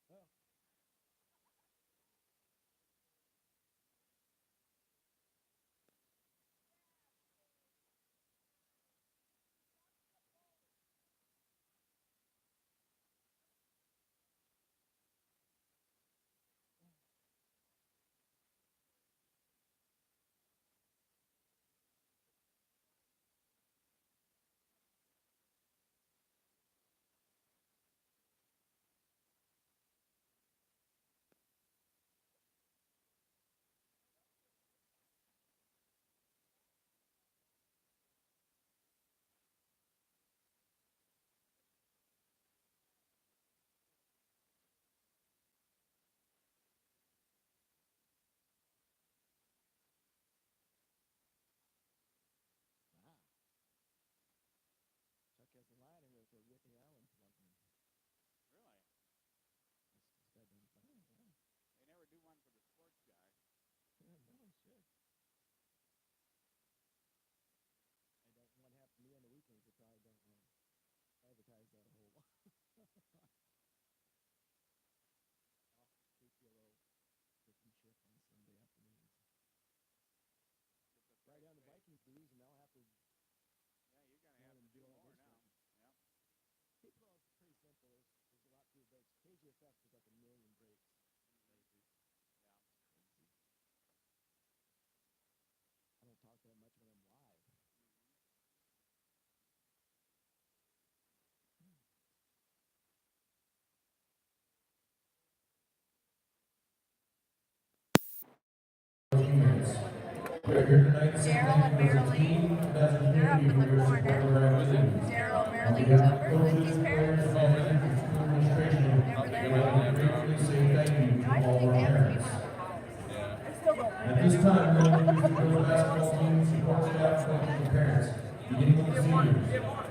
Yep. Okay, we'll just go whenever you're ready. Okay. Oh. Wow. Chuck has a ladder with a Ricky Allen plug in. Really? This guy done fine, yeah. They never do one for the sports guy. Yeah, no, he should. I don't. What happened to me on the weekends? They probably don't advertise that a whole lot. KTLO different shift on Sunday afternoons. Right down the Vikings dues, and now have to. Yeah, you're gonna have to do more now. Yep. Well, it's pretty simple. There's a lot fewer breaks. KGFF was like 1,000,000 breaks. Crazy. Yeah. Crazy. I don't talk that much when I'm live. Daryl and Marilee, they're up in the corner. Daryl and Marilee Tupper, Lindsay's parents. They were there. I think they have people. I still don't think At this time, we'll introduce the girls' basketball team, support staff, coaches, and parents. Beginning with the seniors.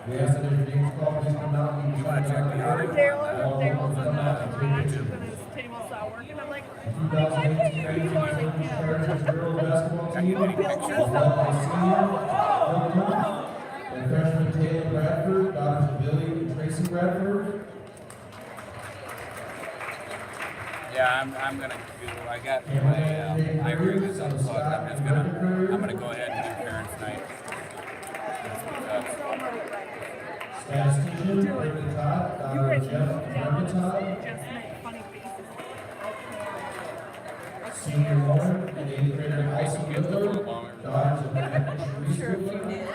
We ask that if your name is called, please come out and be signed by the Or Daryl's in the garage when his table saw working. I'm like, honey, why can't you be more like him? girls' basketball team, Go build me led by something. senior Hilton and freshman Taylor Bradford, daughters of Billy and Tracy Bradford. Yeah, I'm gonna do. I got my iRig is unplugged. I'm gonna go ahead and do parents' night. Statistician Brenda Todd, daughter of Jeff and Brenda Todd. Just make funny faces. Senior Lauren and 8th grader Allison Whitler, daughters of Matt and Sharice Whitler.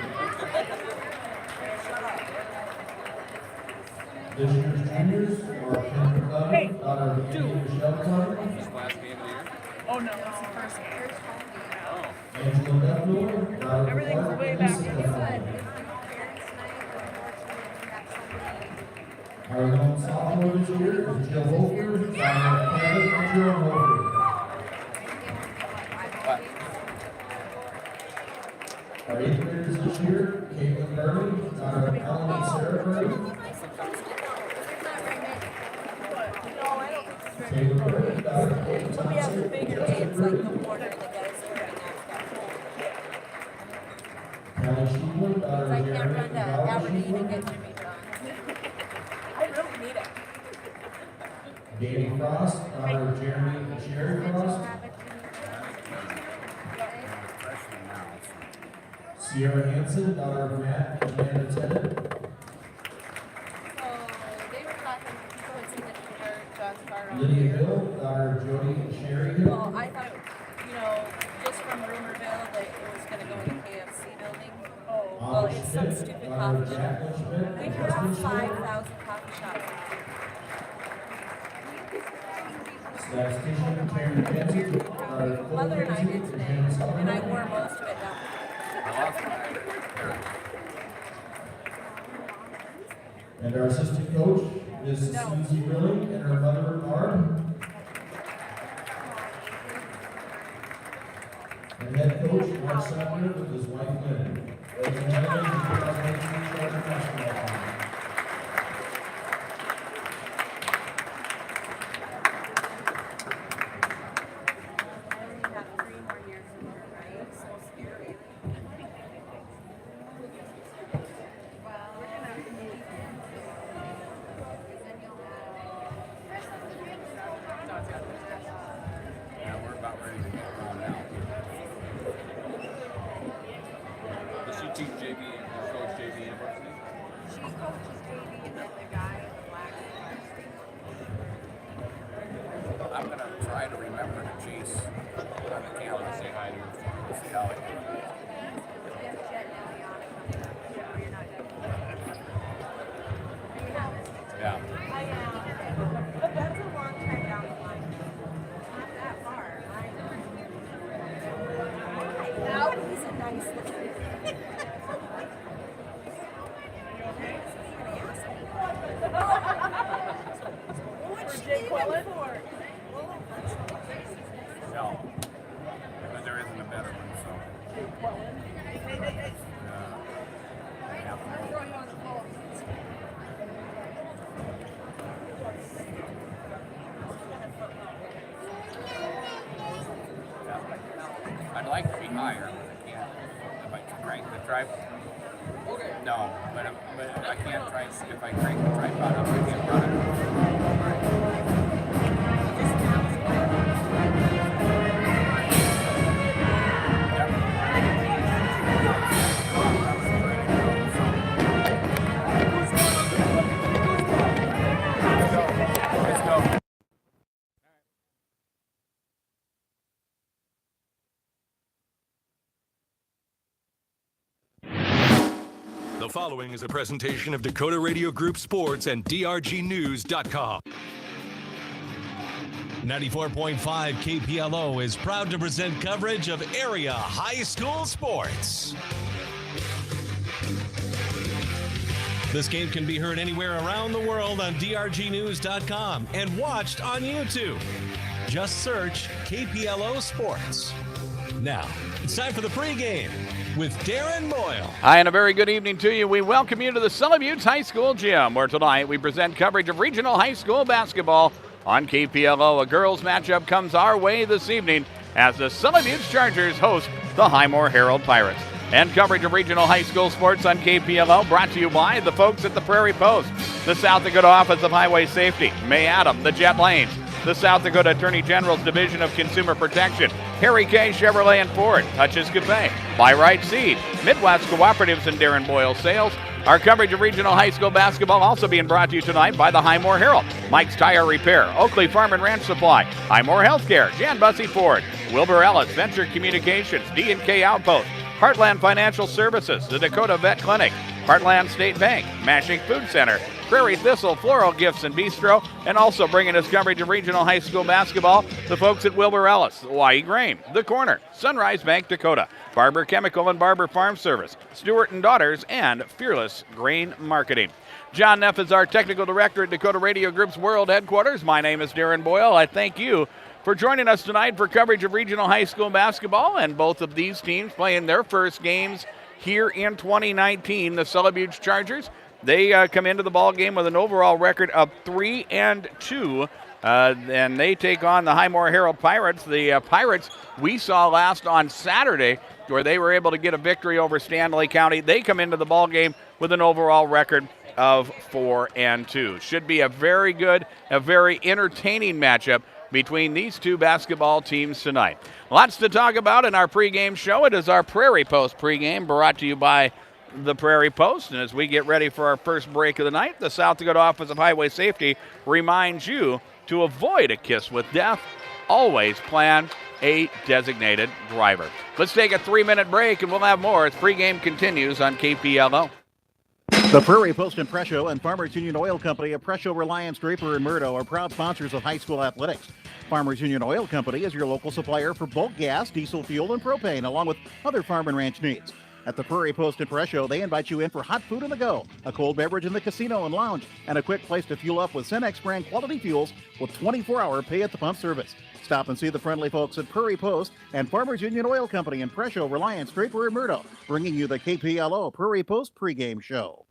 This year's juniors are Kendra Clement, daughter of Andy and Michelle Clement. This last game of the year. Oh no, it's the first game. Oh. Angela Bethel, daughter of Everything's Clark way and back. Lisa Bethel. Our lone sophomore this year is Jill Hofer, daughter of Kevin and Jill Hofer. Our 8th graders this year, Caitlin Burley, daughter of Ellen and Sarah Burley. Taylor Burley, daughter of Kate We have Thompson the and bigger Justin games like the Burley. water that gets Kelly Sheepman, daughter I of can't Jeremy run and to Valerie Aberdeen and Sheepman. get Jimmy John's. I really need it. Danny Frost, daughter of Jeremy and Sherry Frost. Freshman now. So. Sierra Hansen, daughter of Matt and Amanda Tennant. So they were talking, so it's in the John's car around Lydia here. Hill, daughter of Jody and Sherry Hill. Well, I thought, just from Rumorville that it was gonna go in the KFC building. Oh, Well, it's some Schmidt, stupid daughter of coffee shop. Jacqueline Schmidt We and have Justin Schmidt. 5,000 coffee shops. Statistician Karen Jensen, daughter of Cole Mother and I Jensen did and today, Janice and I Sullivan. wore most of it down. And our assistant coach is Susie Rilling and her mother Barb. And head coach Mark Sumner with his wife Lynn. Ladies and gentlemen, the 2018 Charter basketball team. Buttes. I can't wait to say hi to Scully. Yeah. But that's a long time down the line. Not that far. Now he's a nice little. What's Jake Quillen for? No. But there isn't a better one, so. I'd like to be higher, but I can't. If I crank the tripod. No, but I can't try. If I crank the tripod up, I can't run it. Let's go. The following is a presentation of Dakota Radio Group Sports and DRGnews.com. 94.5 KPLO is proud to present coverage of area high school sports. This game can be heard anywhere around the world on DRGnews.com and watched on YouTube. Just search KPLO Sports. Now, it's time for the pregame with Darren Boyle. Hi, and a very good evening to you. We welcome you to the Sully Buttes High School Gym, where tonight we present coverage of regional high school basketball on KPLO. A girls matchup comes our way this evening as the Sully Buttes Chargers host the Highmore Harrold Pirates. And coverage of regional high school sports on KPLO brought to you by the folks at the Prairie Post, the South Dakota Office of Highway Safety, May Adam, the Jet Lanes, the South Dakota Attorney General's Division of Consumer Protection, Harry K. Chevrolet and Ford, Hutch's Cafe, Buy Right Seed, Midwest Cooperatives, and Darren Boyle Sales. Our coverage of regional high school basketball also being brought to you tonight by the Highmore Herald, Mike's Tire Repair, Oakley Farm and Ranch Supply, Highmore Healthcare, Jan Bussey Ford, Wilbur Ellis, Venture Communications, D&K Outpost, Heartland Financial Services, the Dakota Vet Clinic, Heartland State Bank, Mashing Food Center, Prairie Thistle Floral Gifts and Bistro, and also bringing us coverage of regional high school basketball, the folks at Wilbur Ellis, Hawaii Grain, The Corner, Sunrise Bank Dakota, Barber Chemical and Barber Farm Service, Stewart and Daughters, and Fearless Grain Marketing. John Neff is our technical director at Dakota Radio Group's World Headquarters. My name is Darren Boyle. I thank you for joining us tonight for coverage of regional high school basketball, and both of these teams playing their first games here in 2019. The Sully Buttes Chargers, they come into the ball game with an overall record of 3-2, and they take on the Highmore Harrold Pirates. The Pirates we saw last on Saturday, where they were able to get a victory over Stanley County. They come into the ball game with an overall record of 4-2. Should be a very good, a very entertaining matchup between these two basketball teams tonight. Lots to talk about in our pregame show. It is our Prairie Post pregame, brought to you by the Prairie Post. And as we get ready for our first break of the night, the South Dakota Office of Highway Safety reminds you to avoid a kiss with death. Always plan a designated driver. Let's take a 3-minute break, and we'll have more as pregame continues on KPLO. The Prairie Post and Presho and Farmers Union Oil Company of Presho, Reliance, Draper, and Murdo are proud sponsors of high school athletics. Farmers Union Oil Company is your local supplier for bulk gas, diesel fuel, and propane, along with other farm and ranch needs. At the Prairie Post and Presho, they invite you in for hot food on the go, a cold beverage in the casino and lounge, and a quick place to fuel up with Cenex brand quality fuels with 24-hour pay at the pump service. Stop and see the friendly folks at Prairie Post and Farmers Union Oil Company in Presho, Reliance, Draper, and Murdo, bringing you the KPLO Prairie Post pregame show.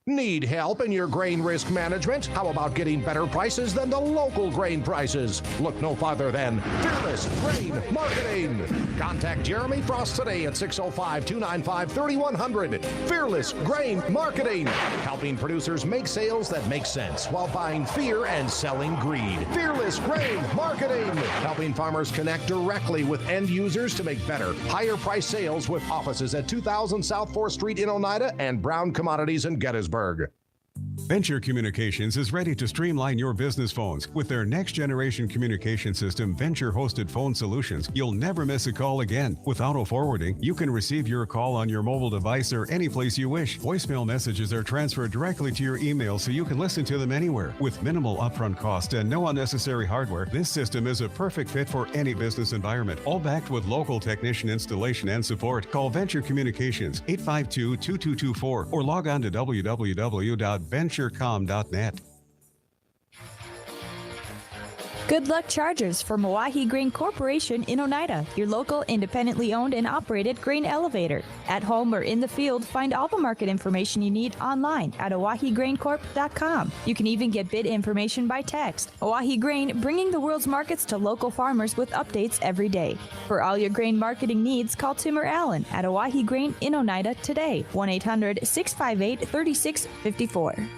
Need help in your grain risk management? How about getting better prices than the local grain prices? Look no farther than Fearless Grain Marketing. Contact Jeremy Frost today at 605-295-3100. Fearless Grain Marketing, helping producers make sales that make sense while buying fear and selling greed. Fearless Grain Marketing, helping farmers connect directly with end users to make better, higher price sales with offices at 2000 South 4th Street in Oneida and Brown Commodities in Gettysburg. Venture Communications is ready to streamline your business phones. With their next-generation communication system, Venture-hosted phone solutions, you'll never miss a call again. With auto-forwarding, you can receive your call on your mobile device or any place you wish. Voicemail messages are transferred directly to your email so you can listen to them anywhere. With minimal upfront cost and no unnecessary hardware, this system is a perfect fit for any business environment, all backed with local technician installation and support. Call Venture Communications 852-2224 or log on to www.venturecom.net. Good Luck Chargers for Milwaukee Grain Corporation in Oneida, your local independently owned and operated grain elevator. At home or in the field, find all the market information you need online at OaheGrainCorp.com. You can even get bid information by text. Oahe Grain, bringing the world's markets to local farmers with updates every day. For all your grain marketing needs, call Tim or Allen at Oahe Grain in Oneida today, 1-800-658-3654.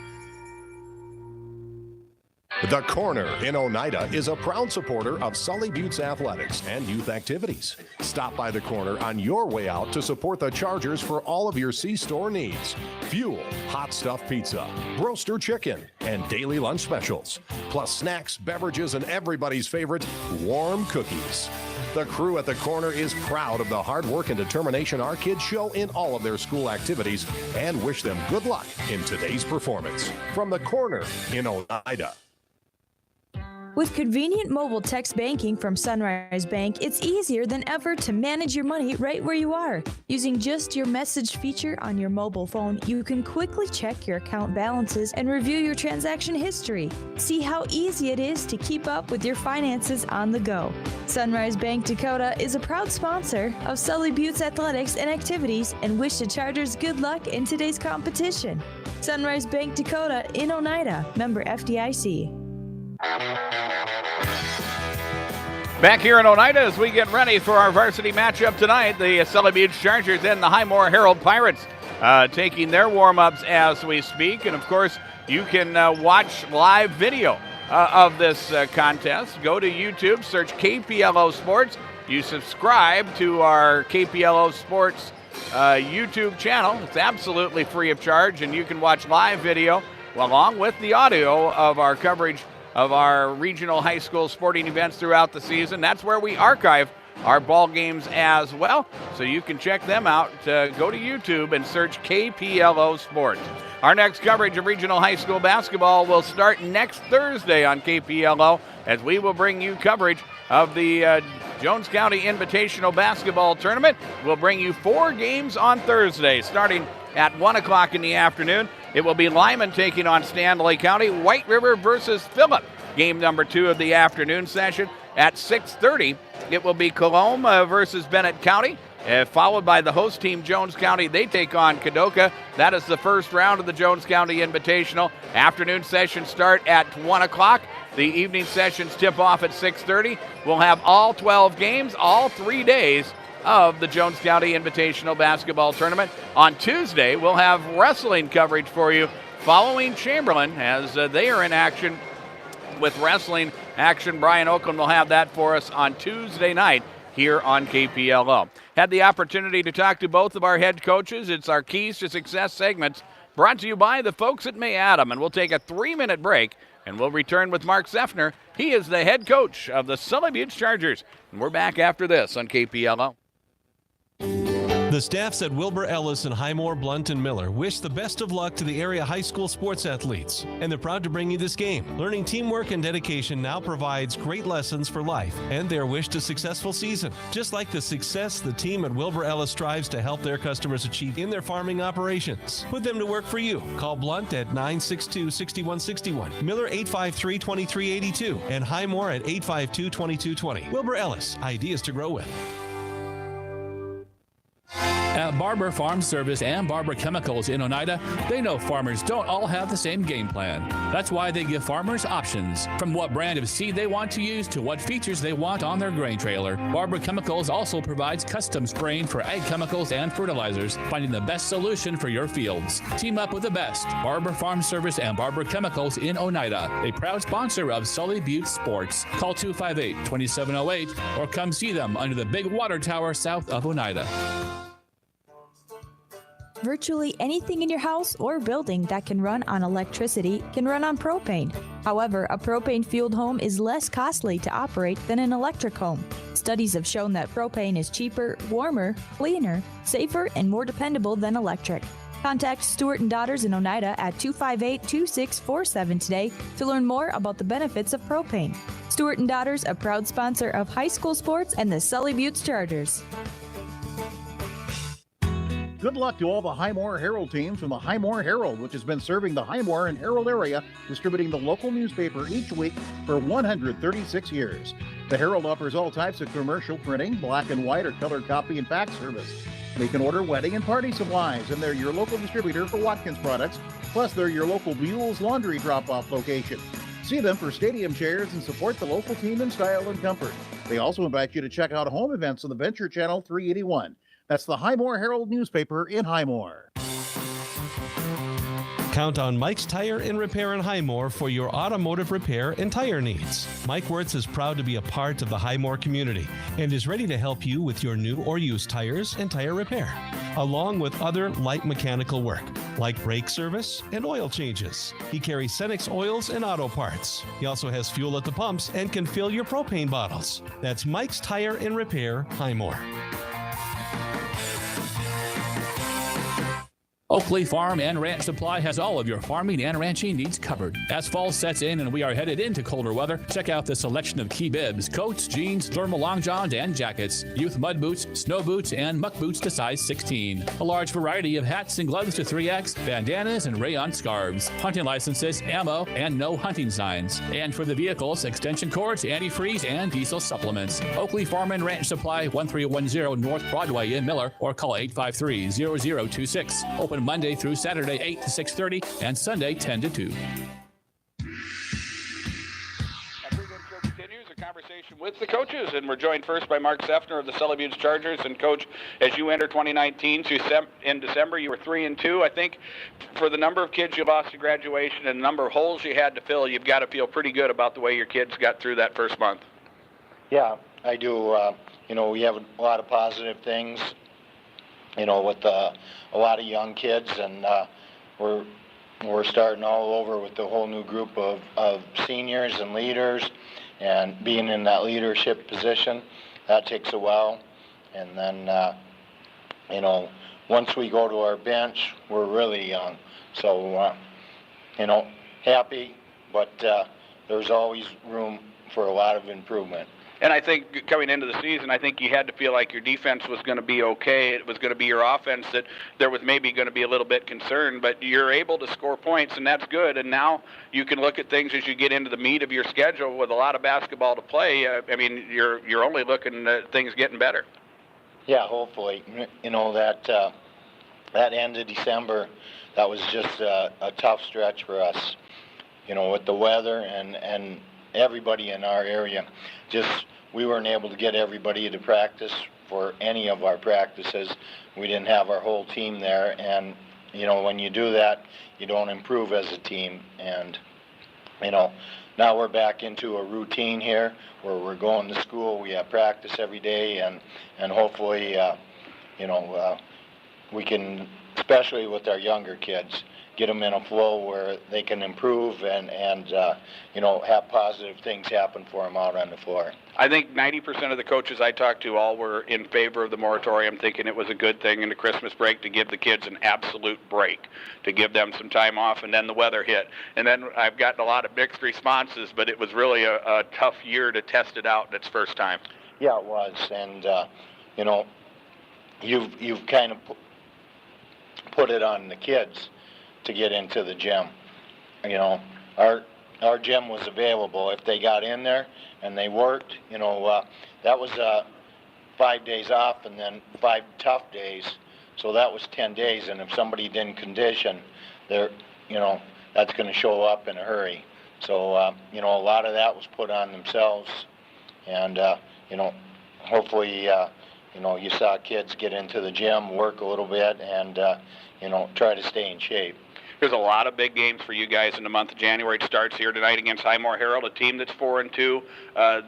The Corner in Oneida is a proud supporter of Sully Buttes athletics and youth activities. Stop by the Corner on your way out to support the Chargers for all of your C-store needs. Fuel, hot stuffed pizza, roaster chicken, and daily lunch specials. Plus snacks, beverages, and everybody's favorite, warm cookies. The crew at the Corner is proud of the hard work and determination our kids show in all of their school activities and wish them good luck in today's performance. From the Corner in Oneida. With convenient mobile text banking from Sunrise Bank, it's easier than ever to manage your money right where you are. Using just your message feature on your mobile phone, you can quickly check your account balances and review your transaction history. See how easy it is to keep up with your finances on the go. Sunrise Bank Dakota is a proud sponsor of Sully Buttes athletics and activities and wish the Chargers good luck in today's competition. Sunrise Bank Dakota in Oneida, member FDIC. Back here in Oneida as we get ready for our varsity matchup tonight, the Sully Buttes Chargers and the Highmore Harrold Pirates taking their warm-ups as we speak. And, of course, you can watch live video of this contest. Go to YouTube, search KPLO Sports. You subscribe to our KPLO Sports YouTube channel. It's absolutely free of charge, and you can watch live video along with the audio of our coverage of our regional high school sporting events throughout the season. That's where we archive our ball games as well, so you can check them out. Go to YouTube and search KPLO Sports. Our next coverage of regional high school basketball will start next Thursday on KPLO, as we will bring you coverage of the Jones County Invitational Basketball Tournament. We'll bring you 4 games on Thursday, starting at 1 o'clock in the afternoon. It will be Lyman taking on Stanley County, White River versus Phillip. Game number 2 of the afternoon session. At 6:30, it will be Colombe versus Bennett County, followed by the host team, Jones County. They take on Kadoka. That is the first round of the Jones County Invitational. Afternoon sessions start at 1 o'clock. The evening sessions tip off at 6:30. We'll have all 12 games, all 3 days of the Jones County Invitational Basketball Tournament. On Tuesday, we'll have wrestling coverage for you following Chamberlain as they are in action with wrestling action. Brian Oakland will have that for us on Tuesday night here on KPLO. Had the opportunity to talk to both of our head coaches. It's our Keys to Success segments brought to you by the folks at May Adam. And we'll take a 3-minute break and we'll return with Mark Zeffner. He is the head coach of the Sully Buttes Chargers. And we're back after this on KPLO. The staffs at Wilbur Ellis and Highmore, Blunt, and Miller wish the best of luck to the area high school sports athletes, and they're proud to bring you this game. Learning teamwork and dedication now provides great lessons for life and their wish to successful season. Just like the success the team at Wilbur Ellis strives to help their customers achieve in their farming operations. Put them to work for you. Call Blunt at 962-6161, Miller 853-2382, and Highmore at 852-2220. Wilbur Ellis, ideas to grow with. At Barber Farm Service and Barber Chemicals in Oneida, they know farmers don't all have the same game plan. That's why they give farmers options, from what brand of seed they want to use to what features they want on their grain trailer. Barber Chemicals also provides custom spraying for ag chemicals and fertilizers, finding the best solution for your fields. Team up with the best. Barber Farm Service and Barber Chemicals in Oneida, a proud sponsor of Sully Buttes Sports. Call 258-2708 or come see them under the big water tower south of Oneida. Virtually anything in your house or building that can run on electricity can run on propane. However, a propane-fueled home is less costly to operate than an electric home. Studies have shown that propane is cheaper, warmer, cleaner, safer, and more dependable than electric. Contact Stewart & Daughters in Oneida at 258-2647 today to learn more about the benefits of propane. Stewart & Daughters, a proud sponsor of high school sports and the Sully Buttes Chargers. Good luck to all the Highmore Harrold teams from the Highmore Harrold, which has been serving the Highmore and Harrold area, distributing the local newspaper each week for 136 years. The Herald offers all types of commercial printing, black and white or color copy and fax service. They can order wedding and party supplies, and they're your local distributor for Watkins products. Plus, they're your local Buell's laundry drop-off location. See them for stadium chairs and support the local team in style and comfort. They also invite you to check out home events on the Venture Channel 381. That's the Highmore Herald newspaper in Highmore. Count on Mike's Tire and Repair in Highmore for your automotive repair and tire needs. Mike Wirtz is proud to be a part of the Highmore community and is ready to help you with your new or used tires and tire repair, along with other light mechanical work like brake service and oil changes. He carries Cenex oils and auto parts. He also has fuel at the pumps and can fill your propane bottles. That's Mike's Tire and Repair, Highmore. Oakley Farm and Ranch Supply has all of your farming and ranching needs covered. As fall sets in and we are headed into colder weather, check out the selection of key bibs, coats, jeans, thermal long johns, and jackets, youth mud boots, snow boots, and muck boots to size 16. A large variety of hats and gloves to 3X, bandanas, and rayon scarves, hunting licenses, ammo, and no hunting signs. And for the vehicles, extension cords, antifreeze, and diesel supplements. Oakley Farm and Ranch Supply, 1310 North Broadway in Miller, or call 853-0026. Open Monday through Saturday, 8 to 6:30, and Sunday, 10 to 2. Continues a conversation with the coaches, and we're joined first by Mark Seffner of the Sully Buttes Chargers. And Coach, as you enter 2019, in December you were 3-2. I think for the number of kids you lost to graduation and the number of holes you had to fill, you've got to feel pretty good about the way your kids got through that first month. Yeah, I do. We have a lot of positive things, with a lot of young kids, and we're starting all over with the whole new group of seniors and leaders, and being in that leadership position, that takes a while. And then, once we go to our bench, we're really young. So, happy, but there's always room for a lot of improvement. And I think coming into the season, I think you had to feel like your defense was going to be okay. It was going to be your offense that there was maybe going to be a little bit concerned, but you're able to score points, and that's good. And now you can look at things as you get into the meat of your schedule with a lot of basketball to play. You're only looking at things getting better. Yeah, hopefully. That end of December, that was just a tough stretch for us, with the weather and everybody in our area. We weren't able to get everybody to practice for any of our practices. We didn't have our whole team there, and when you do that, you don't improve as a team. And now we're back into a routine here where we're going to school. We have practice every day, and hopefully we can, especially with our younger kids, get them in a flow where they can improve and have positive things happen for them out on the floor. I think 90% of the coaches I talked to all were in favor of the moratorium, thinking it was a good thing in the Christmas break to give the kids an absolute break, to give them some time off, and then the weather hit. And then I've gotten a lot of mixed responses, but it was really a tough year to test it out in its first time. Yeah, it was. And, you've kind of put it on the kids to get into the gym. Our gym was available. If they got in there and they worked, that was 5 days off and then 5 tough days. So that was 10 days. And if somebody didn't condition, that's going to show up in a hurry. So, a lot of that was put on themselves. And, hopefully, you saw kids get into the gym, work a little bit, and, try to stay in shape. There's a lot of big games for you guys in the month of January. It starts here tonight against Highmore Harrold, a team that's 4-2.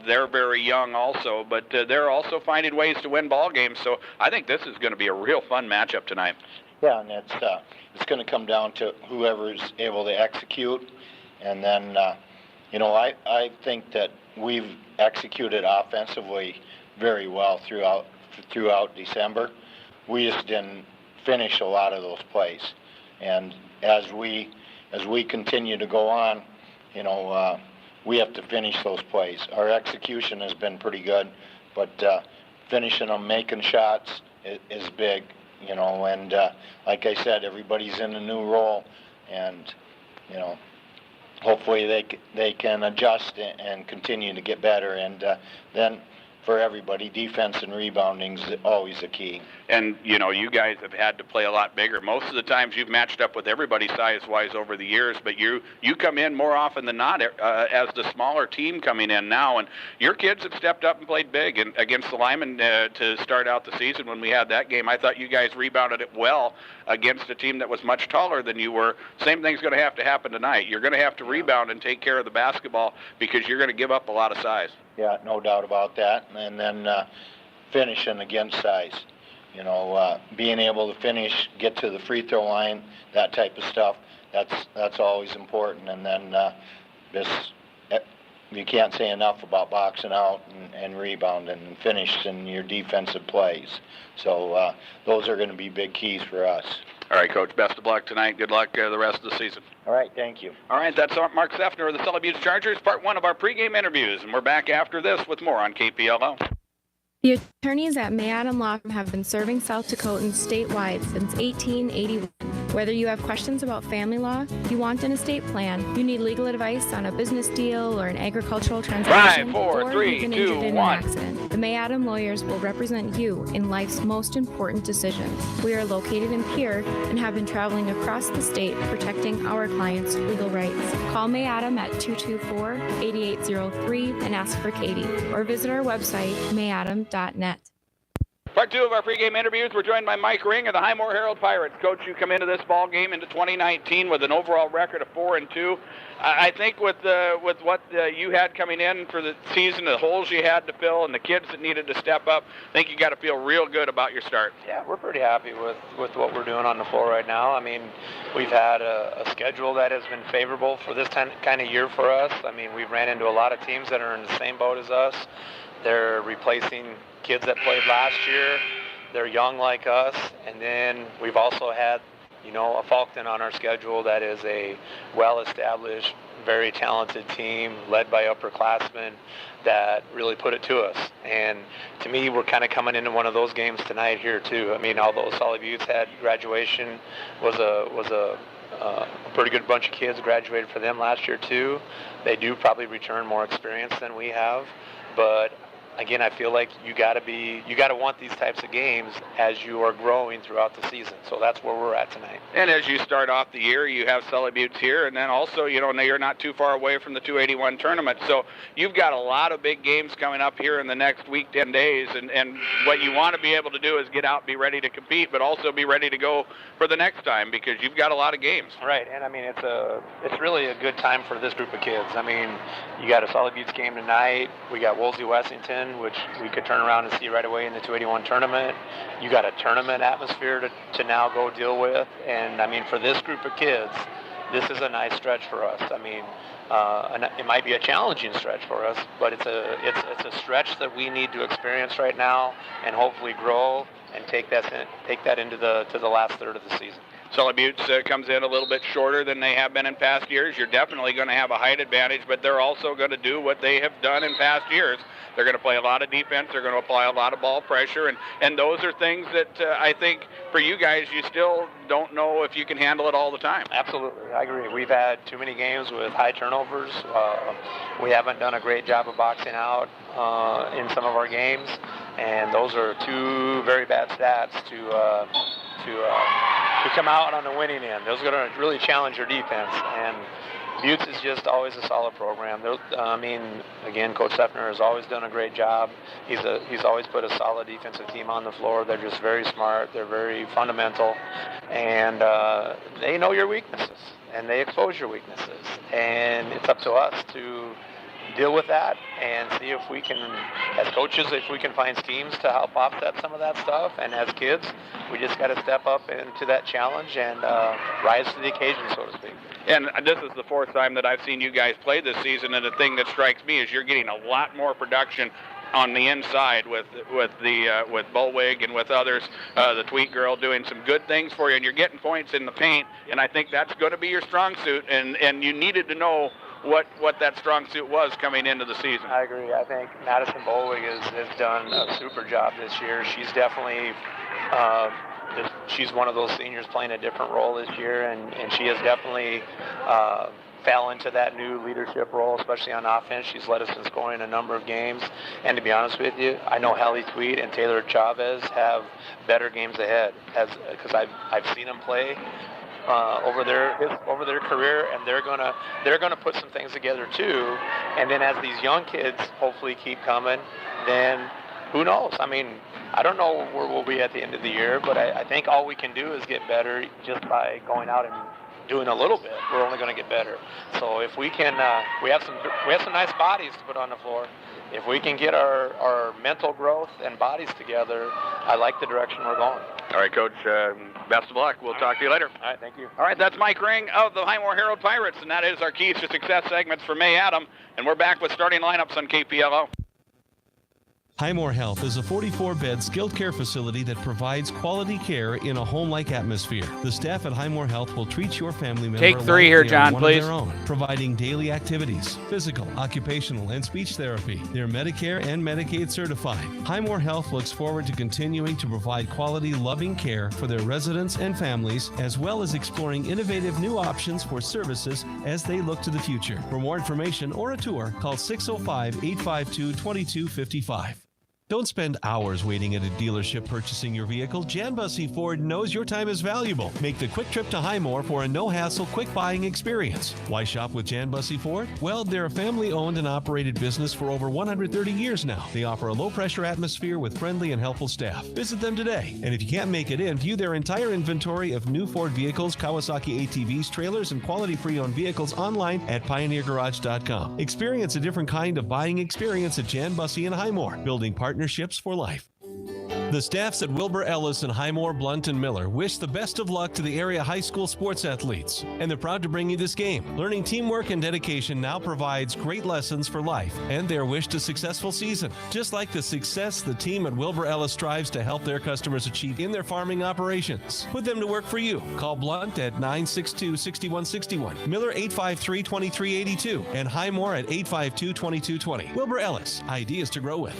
They're very young also, but they're also finding ways to win ball games. So I think this is going to be a real fun matchup tonight. Yeah, and it's going to come down to whoever's able to execute. And then, I think that we've executed offensively very well throughout December. We just didn't finish a lot of those plays. And as we continue to go on, we have to finish those plays. Our execution has been pretty good, but finishing them, making shots is big. And like I said, everybody's in a new role, and hopefully they can adjust and continue to get better. And then for everybody, defense and rebounding is always a key. And, you guys have had to play a lot bigger. Most of the times you've matched up with everybody size-wise over the years, but you come in more often than not as the smaller team coming in now. And your kids have stepped up and played big and against the Lyman to start out the season. When we had that game, I thought you guys rebounded it well against a team that was much taller than you were. Same thing's going to have to happen tonight. You're going to have to rebound and take care of the basketball because you're going to give up a lot of size. Yeah, no doubt about that. And then finishing against size. Being able to finish, get to the free throw line, that type of stuff, that's always important. And then you can't say enough about boxing out and rebounding and finishing your defensive plays. So those are going to be big keys for us. All right, Coach, best of luck tonight. Good luck the rest of the season. All right, thank you. All right, that's Mark Seffner of the Sully Buttes Chargers, part one of our pregame interviews, and we're back after this with more on KPLO. The attorneys at May Adam Law Firm have been serving South Dakotans statewide since 1881. Whether you have questions about family law, you want an estate plan, you need legal advice on a business deal or an agricultural transaction, 5, 4, or 3, you've been 2, injured in 1. an accident, the May Adam lawyers will represent you in life's most important decisions. We are located in Pierre and have been traveling across the state protecting our clients' legal rights. Call May Adam at 224-8803 and ask for Katie, or visit our website, mayadam.net. Part two of our pregame interviews. We're joined by Mike Ring of the Highmore Harrold Pirates. Coach, you come into this ball game into 2019 with an overall record of 4-2. I think with what you had coming in for the season, the holes you had to fill, and the kids that needed to step up, I think you got to feel real good about your start. Yeah, we're pretty happy with what we're doing on the floor right now. I mean, we've had a schedule that has been favorable for this kind of year for us. I mean, we've ran into a lot of teams that are in the same boat as us. They're replacing kids that played last year. They're young like us. And then we've also had, a Falkton on our schedule that is a well-established, very talented team led by upperclassmen that really put it to us. And to me, we're kind of coming into one of those games tonight here too. I mean, although Sully Buttes had graduation, was a pretty good bunch of kids graduated for them last year too. They do probably return more experience than we have, but again, I feel like you got to want these types of games as you are growing throughout the season. So that's where we're at tonight. And as you start off the year, you have Sully Buttes here, and then also, now you're not too far away from the 281 tournament. So you've got a lot of big games coming up here in the next week, 10 days. And what you want to be able to do is get out, be ready to compete, but also be ready to go for the next time because you've got a lot of games. Right, and I mean, it's really a good time for this group of kids. I mean, you got a Sully Buttes game tonight. We got Woolsey-Wessington, which we could turn around and see right away in the 281 tournament. You got a tournament atmosphere to now go deal with. And I mean, for this group of kids, this is a nice stretch for us. I mean, it might be a challenging stretch for us, but it's a stretch that we need to experience right now and hopefully grow and take that into the last third of the season. Sully Buttes comes in a little bit shorter than they have been in past years. You're definitely going to have a height advantage, but they're also going to do what they have done in past years. They're going to play a lot of defense. They're going to apply a lot of ball pressure, and those are things that I think for you guys, you still don't know if you can handle it all the time. Absolutely, I agree. We've had too many games with high turnovers. We haven't done a great job of boxing out in some of our games, and those are two very bad stats to come out on the winning end. Those are going to really challenge your defense. And Buttes is just always a solid program. I mean, again, Coach Seffner has always done a great job. He's always put a solid defensive team on the floor. They're just very smart. They're very fundamental. And they know your weaknesses, and they expose your weaknesses. And it's up to us to deal with that and see if we can, as coaches, if we can find schemes to help offset some of that stuff. And as kids, we just got to step up into that challenge and rise to the occasion, so to speak. And this is the fourth time that I've seen you guys play this season, and the thing that strikes me is you're getting a lot more production on the inside with Bullwig and with others, the Tweet girl doing some good things for you, and you're getting points in the paint, and I think that's going to be your strong suit, and you needed to know what that strong suit was coming into the season. I agree. I think Madison Bullwig has done a super job this year. She's definitely she's one of those seniors playing a different role this year, and she has definitely fell into that new leadership role, especially on offense. She's led us in scoring a number of games, and to be honest with you, I know Hallie Tweed and Taylor Chavez have better games ahead, because I've seen them play over their career, and they're gonna put some things together too. And then as these young kids hopefully keep coming, then who knows? I mean, I don't know where we'll be at the end of the year, but I think all we can do is get better just by going out and doing a little bit. We're only going to get better. So if we can, we have some nice bodies to put on the floor. If we can get our mental growth and bodies together, I like the direction we're going. All right, Coach, best of luck. We'll talk to you later. All right, thank you. All right, that's Mike Ring of the Highmore Harrold Pirates, and that is our Keys to Success segments for May Adam. And we're back with starting lineups on KPLO. Highmore Health is a 44-bed skilled care facility that provides quality care in a home-like atmosphere. The staff at Highmore Health will treat your family member Take three like here, they John, are one please. of their own, providing daily activities, physical, occupational, and speech therapy. They're Medicare and Medicaid certified. Highmore Health looks forward to continuing to provide quality, loving care for their residents and families, as well as exploring innovative new options for services as they look to the future. For more information or a tour, call 605-852-2255. Don't spend hours waiting at a dealership purchasing your vehicle. Jan Bussey Ford knows your time is valuable. Make the quick trip to Highmore for a no-hassle, quick buying experience. Why shop with Jan Bussey Ford? Well, they're a family-owned and operated business for over 130 years now. They offer a low-pressure atmosphere with friendly and helpful staff. Visit them today. And if you can't make it in, view their entire inventory of new Ford vehicles, Kawasaki ATVs, trailers, and quality pre-owned vehicles online at PioneerGarage.com. Experience a different kind of buying experience at Jan Bussey and Highmore, building partnerships for life. The staffs at Wilbur Ellis and Highmore, Blunt, and Miller wish the best of luck to the area high school sports athletes, and they're proud to bring you this game. Learning teamwork and dedication now provides great lessons for life and their wish to successful season. Just like the success the team at Wilbur Ellis strives to help their customers achieve in their farming operations. Put them to work for you. Call Blunt at 962-6161, Miller 853-2382, and Highmore at 852-2220. Wilbur Ellis, ideas to grow with.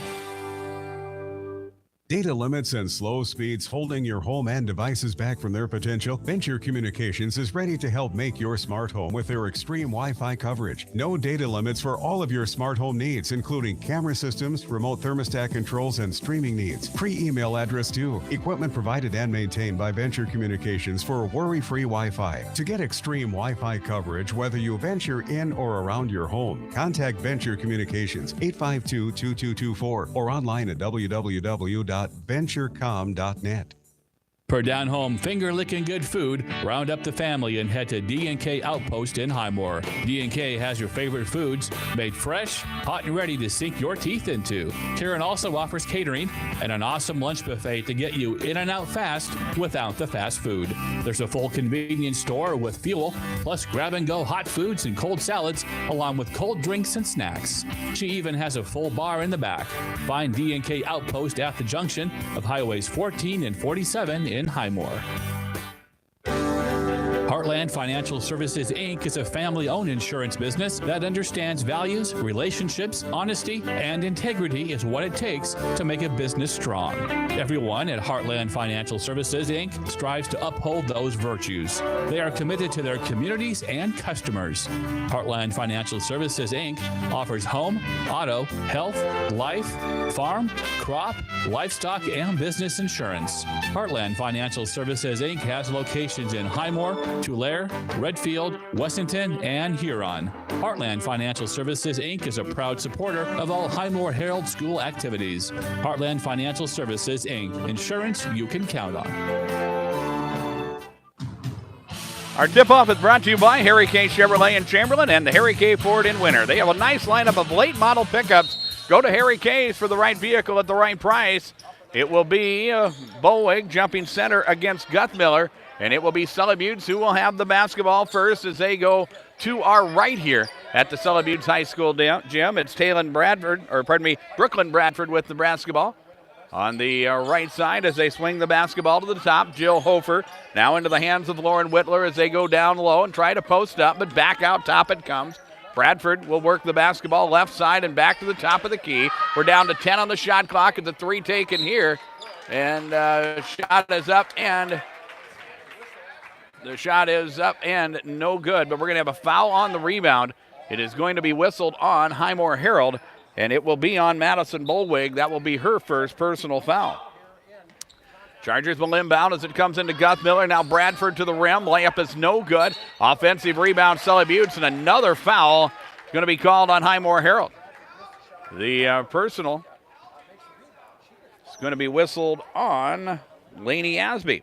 Data limits and slow speeds holding your home and devices back from their potential? Venture Communications is ready to help make your smart home with their extreme Wi-Fi coverage. No data limits for all of your smart home needs, including camera systems, remote thermostat controls, and streaming needs. Free email address too. Equipment provided and maintained by Venture Communications for worry-free Wi-Fi. To get extreme Wi-Fi coverage, whether you venture in or around your home, contact Venture Communications 852-2224 or online at www.venturecom.net. For down-home, finger-licking good food, round up the family and head to D&K Outpost in Highmore. D&K has your favorite foods made fresh, hot, and ready to sink your teeth into. Taryn also offers catering and an awesome lunch buffet to get you in and out fast without the fast food. There's a full convenience store with fuel, plus grab-and-go hot foods and cold salads, along with cold drinks and snacks. She even has a full bar in the back. Find D&K Outpost at the junction of Highways 14 and 47 in Highmore. Heartland Financial Services, Inc. is a family-owned insurance business that understands values, relationships, honesty, and integrity is what it takes to make a business strong. Everyone at Heartland Financial Services, Inc. strives to uphold those virtues. They are committed to their communities and customers. Heartland Financial Services, Inc. offers home, auto, health, life, farm, crop, livestock, and business insurance. Heartland Financial Services, Inc. has locations in Highmore, Tulare, Redfield, Wessington, and Huron. Heartland Financial Services, Inc. is a proud supporter of all Highmore Harrold School activities. Heartland Financial Services, Inc. Insurance you can count on. Our tip-off is brought to you by Harry K. Chevrolet in Chamberlain and the Harry K. Ford in Winter. They have a nice lineup of late model pickups. Go to Harry K's for the right vehicle at the right price. It will be Bolwig jumping center against Guthmiller, and it will be Sully Buttes who will have the basketball first as they go to our right here at the Sully Buttes High School gym. It's Brooklyn Bradford with the basketball. On the right side as they swing the basketball to the top, Jill Hofer now into the hands of Lauren Whitler as they go down low and try to post up, but back out top it comes. Bradford will work the basketball left side and back to the top of the key. We're down to 10 on the shot clock, and the three taken here. And shot is up, and the shot is up and no good, but we're going to have a foul on the rebound. It is going to be whistled on Highmore Harrold, and it will be on Madison Bolwig. That will be her first personal foul. Chargers will inbound as it comes into Guthmiller. Now Bradford to the rim. Layup is no good. Offensive rebound, Sully Buttes, and another foul going to be called on Highmore Harrold. The personal is going to be whistled on Lainey Asby.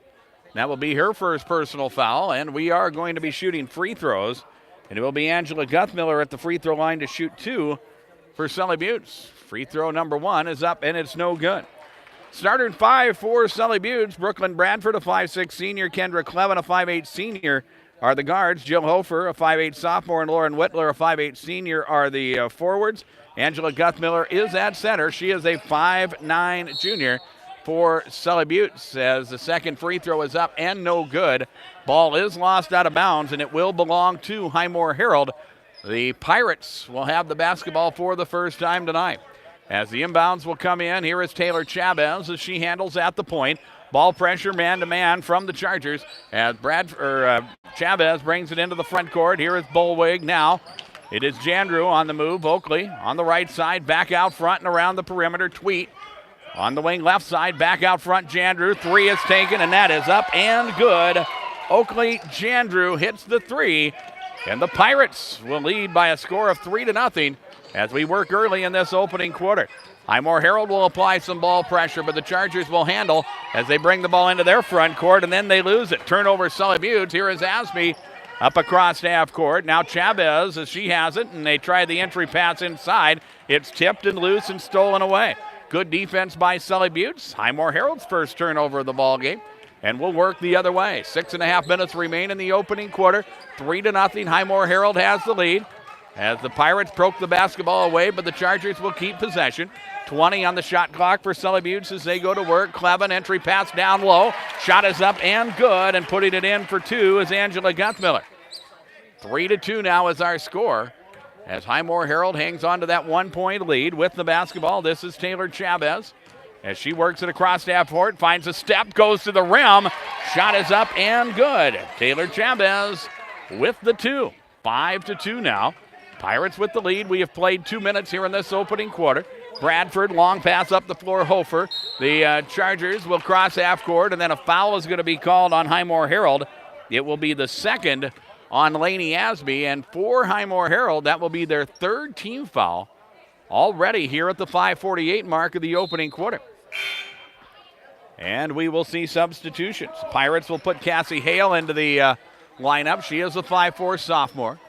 That will be her first personal foul, and we are going to be shooting free throws. And it will be Angela Guthmiller at the free throw line to shoot two for Sully Buttes. Free throw number one is up, and it's no good. Starter 5 for Sully Buttes. Brooklyn Bradford, a 5'6 senior. Kendra Clevin, a 5'8 senior, are the guards. Jill Hofer, a 5'8 sophomore, and Lauren Whitler, a 5'8 senior, are the forwards. Angela Guthmiller is at center. She is a 5'9 junior for Sully Buttes as the second free throw is up and no good. Ball is lost out of bounds, and it will belong to Highmore Harrold. The Pirates will have the basketball for the first time tonight. As the inbounds will come in, here is Taylor Chavez as she handles at the point. Ball pressure man-to-man from the Chargers as Chavez brings it into the front court. Here is Bolwig now. It is Jandrew on the move. Oakley on the right side, back out front and around the perimeter. Tweet on the wing left side, back out front. Jandrew, three is taken, and that is up and good. Oakley Jandrew hits the three, and the Pirates will lead by a score of 3-0 as we work early in this opening quarter. Highmore Harrold will apply some ball pressure, but the Chargers will handle as they bring the ball into their front court, and then they lose it. Turnover, Sully Buttes. Here is Asby up across half court. Now Chavez, as she has it, and they try the entry pass inside. It's tipped and loose and stolen away. Good defense by Sully Buttes. Highmore Harrold's first turnover of the ball game, and we'll work the other way. 6.5 minutes remain in the opening quarter. 3-0. Highmore Harrold has the lead as the Pirates broke the basketball away, but the Chargers will keep possession. 20 on the shot clock for Sully Buttes as they go to work. Clevin, entry pass down low. Shot is up and good, and putting it in for two is Angela Guthmiller. 3-2 now is our score as Highmore Harrold hangs on to that 1-point lead with the basketball. This is Taylor Chavez as she works it across half court, finds a step, goes to the rim. Shot is up and good. Taylor Chavez with the two. 5-2 now. Pirates with the lead. We have played 2 minutes here in this opening quarter. Bradford, long pass up the floor, Hofer. The Chargers will cross half court, and then a foul is going to be called on Highmore Harrold. It will be the second on Lainey Asby, and for Highmore Harrold, that will be their third team foul already here at the 5:48 mark of the opening quarter. And we will see substitutions. Pirates will put Cassie Hale into the lineup. She is a 5'4 sophomore.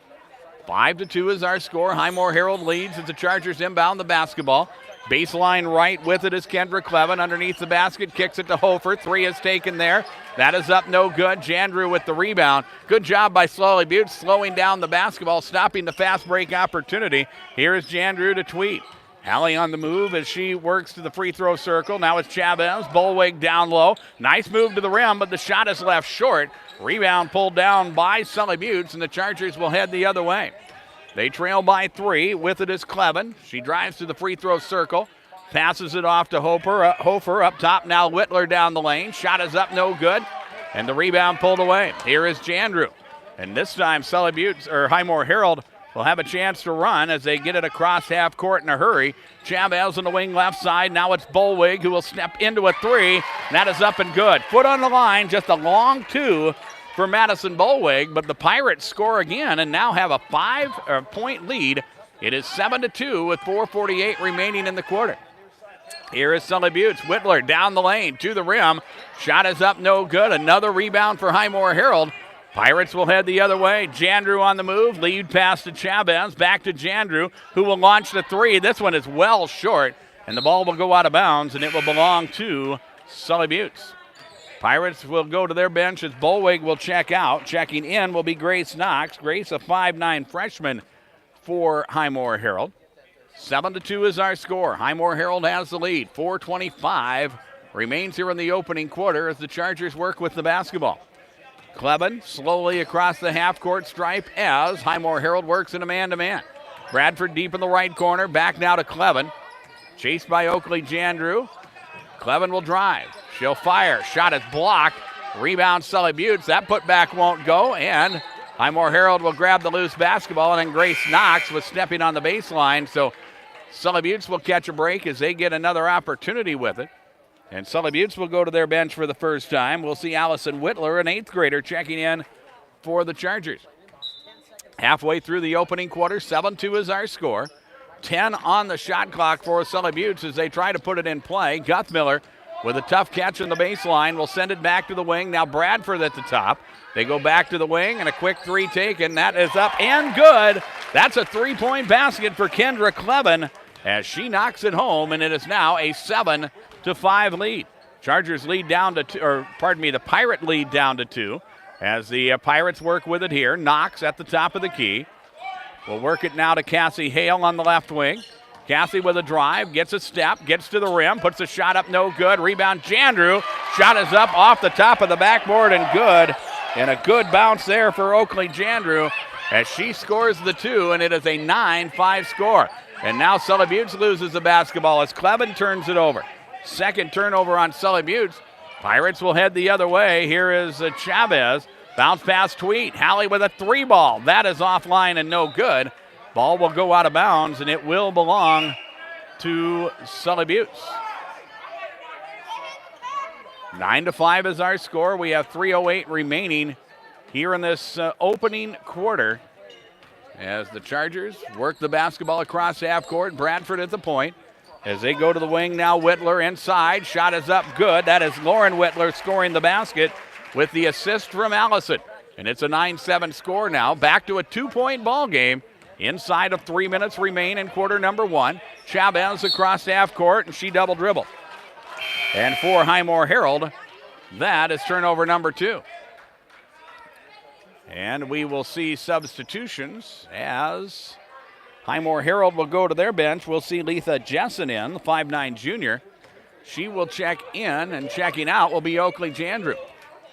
5-2 is our score. Highmore Harrold leads as the Chargers inbound the basketball. Baseline right with it is Kendra Clevin underneath the basket, kicks it to Hofer. Three is taken there. That is up, no good. Jandrew with the rebound. Good job by Sully Buttes slowing down the basketball, stopping the fast break opportunity. Here is Jandrew to Tweet. Allie on the move as she works to the free throw circle. Now it's Chavez. Bolwig down low. Nice move to the rim, but the shot is left short. Rebound pulled down by Sully Buttes, and the Chargers will head the other way. They trail by 3. With it is Clevin. She drives to the free throw circle. Passes it off to Hofer up top. Now Whitler down the lane. Shot is up, no good. And the rebound pulled away. Here is Jandrew. And this time Sully Buttes, or Highmore Harrold, will have a chance to run as they get it across half court in a hurry. Chavez on the wing left side. Now it's Bolwig who will step into a three. That is up and good. Foot on the line, just a long two for Madison Bolwig, but the Pirates score again and now have a 5-point lead. It is 7-2 with 4:48 remaining in the quarter. Here is Sully Buttes. Whitler down the lane to the rim. Shot is up, no good. Another rebound for Highmore Harrold. Pirates will head the other way. Jandrew on the move. Lead pass to Chavez. Back to Jandrew, who will launch the three. This one is well short, and the ball will go out of bounds, and it will belong to Sully Buttes. Pirates will go to their bench as Bolwig will check out. Checking in will be Grace Knox. Grace, a 5'9 freshman for Highmore Harrold. 7-2 is our score. Highmore Harrold has the lead. 4:25 remains here in the opening quarter as the Chargers work with the basketball. Kleben slowly across the half-court stripe as Highmore Harrold works in a man-to-man. Bradford deep in the right corner. Back now to Kleben. Chased by Oakley Jandrew. Kleben will drive. She'll fire. Shot is blocked. Rebound Sully Buttes. That putback won't go, and Highmore Harrold will grab the loose basketball, and then Grace Knox was stepping on the baseline, so Sully Buttes will catch a break as they get another opportunity with it. And Sully Buttes will go to their bench for the first time. We'll see Allison Whitler, an 8th grader, checking in for the Chargers. Halfway through the opening quarter, 7-2 is our score. 10 on the shot clock for Sully Buttes as they try to put it in play. Guthmiller with a tough catch on the baseline will send it back to the wing. Now Bradford at the top. They go back to the wing, and a quick three taken. That is up and good. That's a 3-point basket for Kendra Kleben as she knocks it home, and it is now a 7-5 lead. Chargers lead down to two, the Pirate lead down to 2 as the Pirates work with it here. Knox at the top of the key. We'll work it now to Cassie Hale on the left wing. Cassie with a drive, gets a step, gets to the rim, puts a shot up, no good. Rebound, Jandrew. Shot is up off the top of the backboard and good. And a good bounce there for Oakley Jandrew as she scores the 2, and it is a 9-5 score. And now Sully Buttes loses the basketball as Kleben turns it over. Second turnover on Sully Buttes. Pirates will head the other way. Here is Chavez. Bounce pass Tweet. Hallie with a 3-ball. That is offline and no good. Ball will go out of bounds, and it will belong to Sully Buttes. 9-5 is our score. We have 3:08 remaining here in this opening quarter as the Chargers work the basketball across half court. Bradford at the point as they go to the wing now. Whitler inside. Shot is up, good. That is Lauren Whitler scoring the basket with the assist from Allison. And it's a 9-7 score now. Back to a 2-point ball game. Inside of 3 minutes remain in quarter number 1. Chavez across half court, and she double dribble. And for Highmore Harrold, that is turnover number 2. And we will see substitutions as Highmore Harrold will go to their bench. We'll see Letha Jessen in, the 5'9 junior. She will check in, and checking out will be Oakley Jandrew.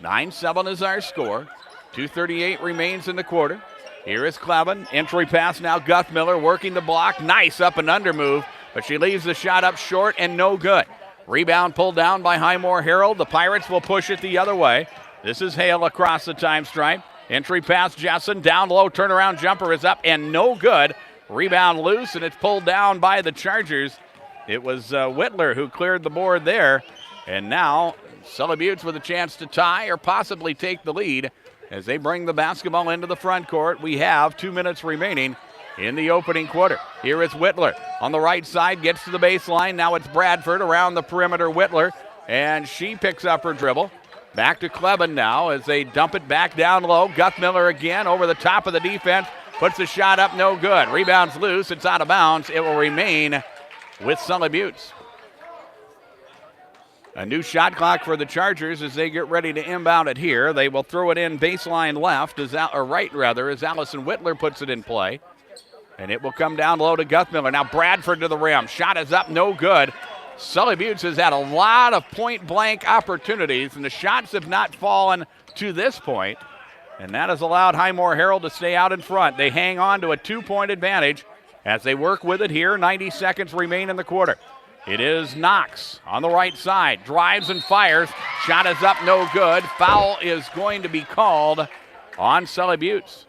9-7 is our score. 2:38 remains in the quarter. Here is Kleben. Entry pass now. Guthmiller working the block. Nice up and under move, but she leaves the shot up short and no good. Rebound pulled down by Highmore Harrold. The Pirates will push it the other way. This is Hale across the time stripe. Entry pass Jessen. Down low. Turnaround jumper is up and no good. Rebound loose, and it's pulled down by the Chargers. It was Whitler who cleared the board there. And now Sully Buttes with a chance to tie or possibly take the lead as they bring the basketball into the front court. We have 2 minutes remaining in the opening quarter. Here is Whitler on the right side, gets to the baseline. Now it's Bradford around the perimeter. Whitler, and she picks up her dribble. Back to Kleben now as they dump it back down low. Guthmiller again over the top of the defense. Puts the shot up, no good. Rebounds loose, it's out of bounds. It will remain with Sully Buttes. A new shot clock for the Chargers as they get ready to inbound it here. They will throw it in baseline left, as Allison Whitler puts it in play. And it will come down low to Guthmiller. Now Bradford to the rim. Shot is up, no good. Sully Buttes has had a lot of point-blank opportunities, and the shots have not fallen to this point. And that has allowed Highmore Harrold to stay out in front. They hang on to a 2-point advantage as they work with it here. 90 seconds remain in the quarter. It is Knox on the right side. Drives and fires. Shot is up, no good. Foul is going to be called on Sully Buttes.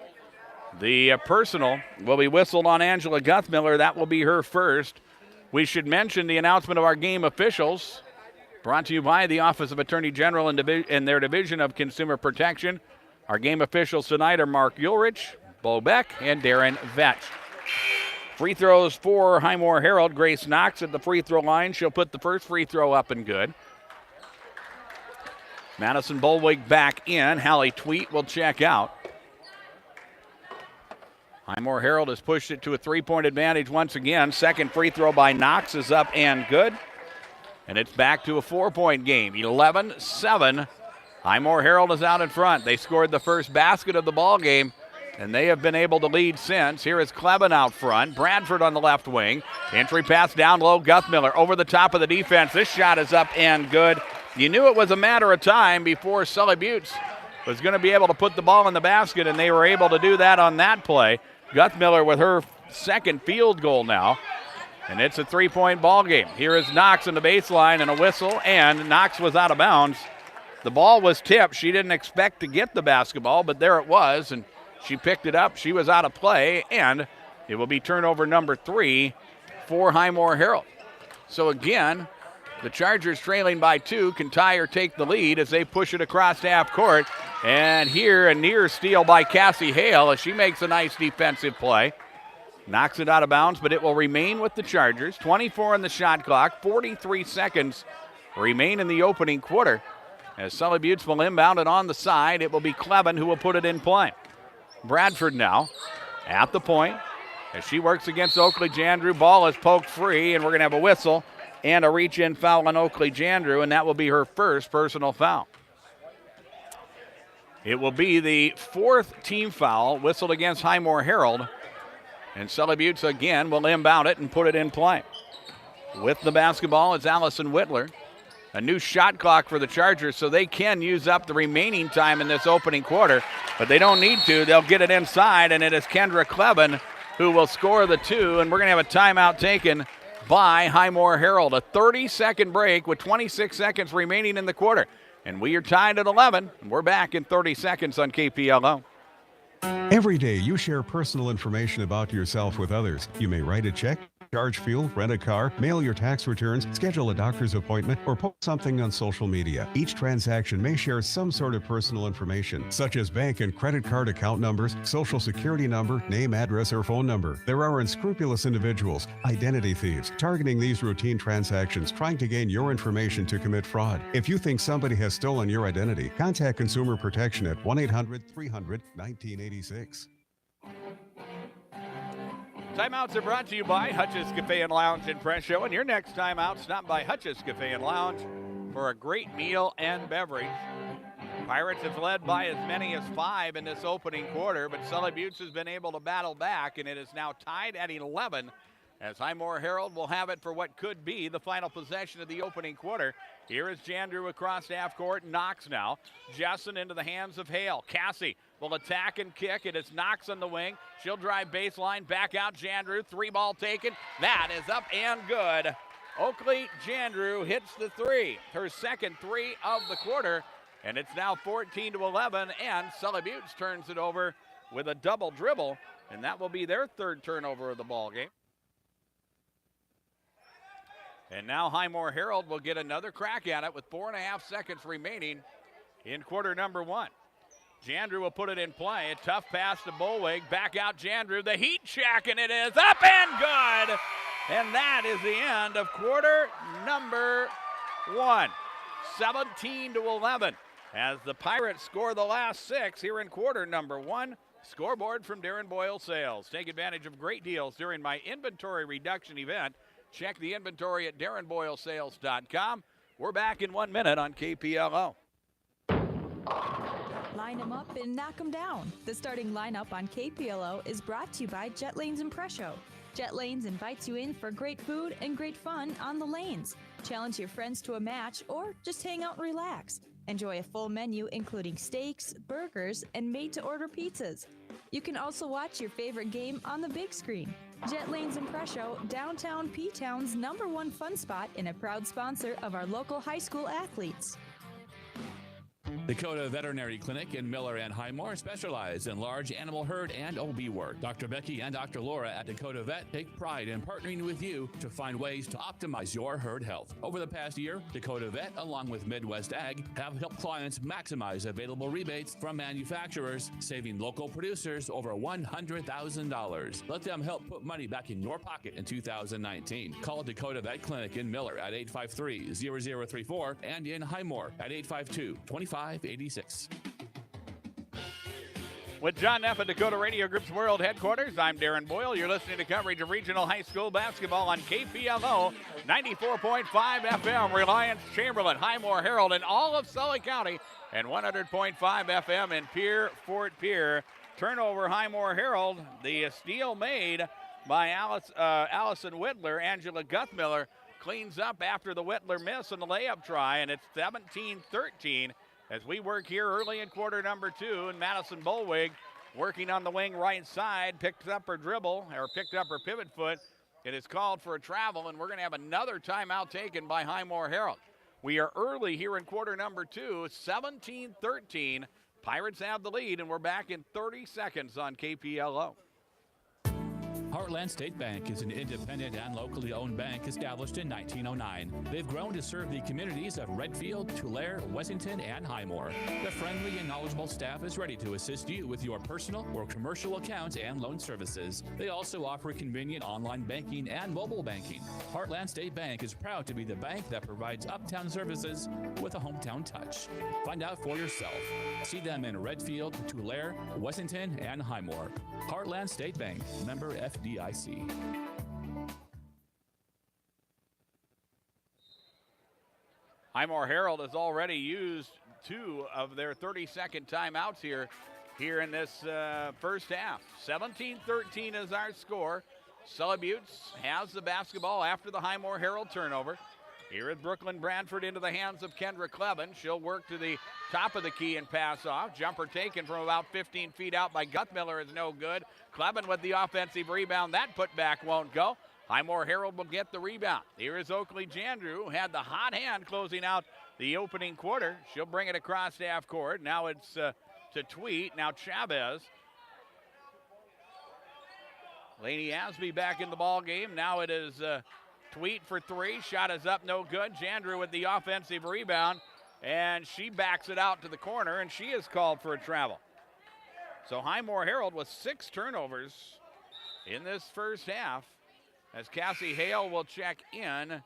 The personal will be whistled on Angela Guthmiller. That will be her first. We should mention the announcement of our game officials, brought to you by the Office of Attorney General and their Division of Consumer Protection. Our game officials tonight are Mark Ulrich, Bo Beck, and Darren Vetch. Free throws for Highmore Harrold. Grace Knox at the free throw line. She'll put the first free throw up and good. Madison Bolwig back in. Hallie Tweet will check out. Highmore Harrold has pushed it to a 3-point advantage once again. Second free throw by Knox is up and good. And it's back to a 4-point game. 11-7. Highmore Harrold is out in front. They scored the first basket of the ball game, and they have been able to lead since. Here is Kleben out front. Bradford on the left wing. Entry pass down low. Guthmiller over the top of the defense. This shot is up and good. You knew it was a matter of time before Sully Buttes was going to be able to put the ball in the basket, and they were able to do that on that play. Guthmiller with her second field goal now, and it's a 3-point ball game. Here is Knox in the baseline and a whistle, and Knox was out of bounds. The ball was tipped. She didn't expect to get the basketball, but there it was, and she picked it up. She was out of play, and it will be turnover number 3 for Highmore Harrold. So again, the Chargers trailing by 2 can tie or take the lead as they push it across half court. And here a near steal by Cassie Hale as she makes a nice defensive play. Knocks it out of bounds, but it will remain with the Chargers. 24 on the shot clock, 43 seconds remain in the opening quarter. As Sully Buttes will inbound it on the side, it will be Kleben who will put it in play. Bradford now at the point as she works against Oakley Jandrew. Ball is poked free, and we're going to have a whistle and a reach-in foul on Oakley Jandrew, and that will be her first personal foul. It will be the 4th team foul whistled against Highmore Harrold, and Sully Buttes again will inbound it and put it in play. With the basketball, it's Allison Whitler. A new shot clock for the Chargers, so they can use up the remaining time in this opening quarter, but they don't need to. They'll get it inside, and it is Kendra Kleben who will score the 2, and we're going to have a timeout taken by Highmore Harrold. A 30-second break with 26 seconds remaining in the quarter. And we are tied at 11, and we're back in 30 seconds on KPLO. Every day you share personal information about yourself with others. You may write a check, charge fuel, rent a car, mail your tax returns, schedule a doctor's appointment, or post something on social media. Each transaction may share some sort of personal information, such as bank and credit card account numbers, social security number, name, address, or phone number. There are unscrupulous individuals, identity thieves, targeting these routine transactions, trying to gain your information to commit fraud. If you think somebody has stolen your identity, contact Consumer Protection at 1-800-300-1986. Timeouts are brought to you by Hutch's Cafe and Lounge in Presho. And your next timeout, stop by Hutch's Cafe and Lounge for a great meal and beverage. Pirates have led by as many as 5 in this opening quarter, but Sully Buttes has been able to battle back, and it is now tied at 11 as Highmore Harrold will have it for what could be the final possession of the opening quarter. Here is Jandrew across half court. Knox now. Jessen into the hands of Hale. Cassie will attack and kick. It is Knox on the wing. She'll drive baseline. Back out Jandrew. 3-ball taken. That is up and good. Oakley Jandrew hits the 3. Her second 3 of the quarter. And it's now 14-11. And Sully Buttes turns it over with a double dribble. And that will be their 3rd turnover of the ball game. And now Highmore Harrold will get another crack at it with 4.5 seconds remaining in quarter number 1. Jandrew will put it in play. A tough pass to Bolwig. Back out Jandrew. The heat check, and it is up and good. And that is the end of quarter number 1. 17-11 as the Pirates score the last 6 here in quarter number 1. Scoreboard from Darren Boyle Sales. Take advantage of great deals during my inventory reduction event. Check the inventory at DarrenBoyleSales.com. We're back in 1 minute on KPLO. Line them up and knock them down. The starting lineup on KPLO is brought to you by Jet Lanes in Presho. Jet Lanes invites you in for great food and great fun on the lanes. Challenge your friends to a match or just hang out and relax. Enjoy a full menu including steaks, burgers, and made-to-order pizzas. You can also watch your favorite game on the big screen. Jet Lanes in Presho, downtown P-Town's #1 fun spot and a proud sponsor of our local high school athletes. Dakota Veterinary Clinic in Miller and Highmore specialize in large animal herd and OB work. Dr. Becky and Dr. Laura at Dakota Vet take pride in partnering with you to find ways to optimize your herd health. Over the past year, Dakota Vet, along with Midwest Ag, have helped clients maximize available rebates from manufacturers, saving local producers over $100,000. Let them help put money back in your pocket in 2019. Call Dakota Vet Clinic in Miller at 853-0034 and in Highmore at 852-2586. With John Neff at Dakota Radio Group's World Headquarters, I'm Darren Boyle. You're listening to coverage of regional high school basketball on KPLO 94.5 FM, Reliance, Chamberlain, Highmore Harrold, and all of Sully County, and 100.5 FM in Pierre, Fort Pierre. Turnover, Highmore Harrold. The steal made by Allison Whitler. Angela Guthmiller cleans up after the Whitler miss on the layup try, and it's 17-13. As we work here early in quarter number 2, and Madison Bolwig working on the wing right side, picked up her pivot foot. It is called for a travel, and we're going to have another timeout taken by Highmore Harrold. We are early here in quarter number 2, 17-13. Pirates have the lead, and we're back in 30 seconds on KPLO. Heartland State Bank is an independent and locally owned bank established in 1909. They've grown to serve the communities of Redfield, Tulare, Wessington, and Highmore. The friendly and knowledgeable staff is ready to assist you with your personal or commercial accounts and loan services. They also offer convenient online banking and mobile banking. Heartland State Bank is proud to be the bank that provides uptown services with a hometown touch. Find out for yourself. See them in Redfield, Tulare, Wessington, and Highmore. Heartland State Bank, member FDIC. Highmore Harrold has already used 2 of their 30-second timeouts here in this first half. 17-13 is our score. Sully Buttes has the basketball after the Highmore Harrold turnover. Here is Brooklyn Bradford into the hands of Kendra Kleben. She'll work to the top of the key and pass off. Jumper taken from about 15 feet out by Guthmiller is no good. Kleben with the offensive rebound. That putback won't go. Highmore Harrold will get the rebound. Here is Oakley Jandrew, who had the hot hand closing out the opening quarter. She'll bring it across half court. Now it's to Tweet. Now Chavez. Laney Asby back in the ball game. Now it is Tweet for 3. Shot is up, no good. Jandrew with the offensive rebound, and she backs it out to the corner, and she is called for a travel. So Highmore Harrold with 6 turnovers in this first half, as Cassie Hale will check in.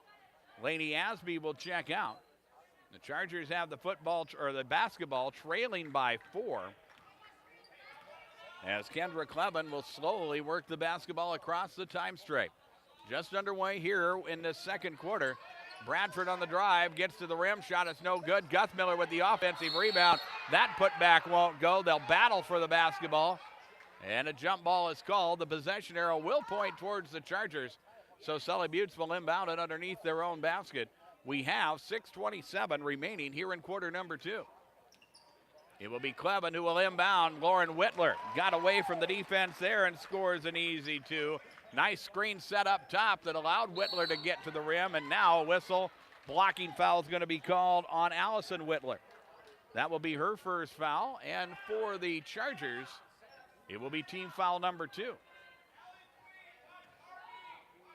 Laney Asby will check out. The Chargers have the basketball trailing by 4. As Kendra Kleben will slowly work the basketball across the time stripe. Just underway here in the second quarter. Bradford on the drive, gets to the rim, shot is no good. Guthmiller with the offensive rebound. That putback won't go. They'll battle for the basketball. And a jump ball is called. The possession arrow will point towards the Chargers. So Sully Buttes will inbound it underneath their own basket. We have 6:27 remaining here in quarter number 2. It will be Kleben who will inbound. Lauren Whitler got away from the defense there and scores an easy 2. Nice screen set up top that allowed Whitler to get to the rim, and now a whistle. Blocking foul is going to be called on Allison Whitler. That will be her first foul, and for the Chargers, it will be team foul number 2.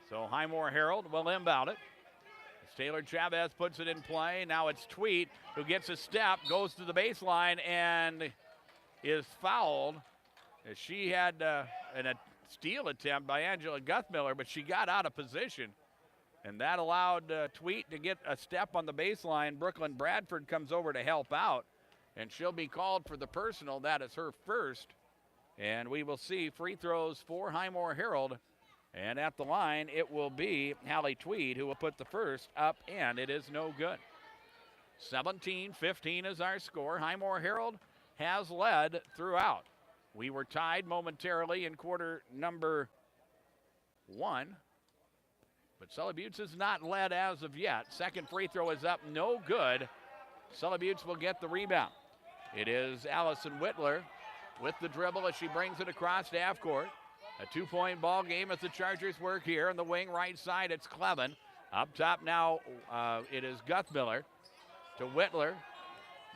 So Highmore Harrold will inbound it. As Taylor Chavez puts it in play. Now it's Tweet who gets a step, goes to the baseline, and is fouled. As she had a steal attempt by Angela Guthmiller, but she got out of position, and that allowed Tweet to get a step on the baseline. Brooklyn Bradford comes over to help out, and she'll be called for the personal. That is her first, and we will see free throws for Highmore Harrold, and at the line it will be Hallie Tweed who will put the first up, and it is no good. 17-15 is our score. Highmore Harrold has led throughout. We were tied momentarily in quarter number 1, but Sully Buttes has not led as of yet. Second free throw is up, no good. Sully Buttes will get the rebound. It is Allison Whitler with the dribble as she brings it across to half court. A 2-point ball game as the Chargers work here. On the wing right side, it's Kleben. Up top now, it is Guthmiller to Whitler.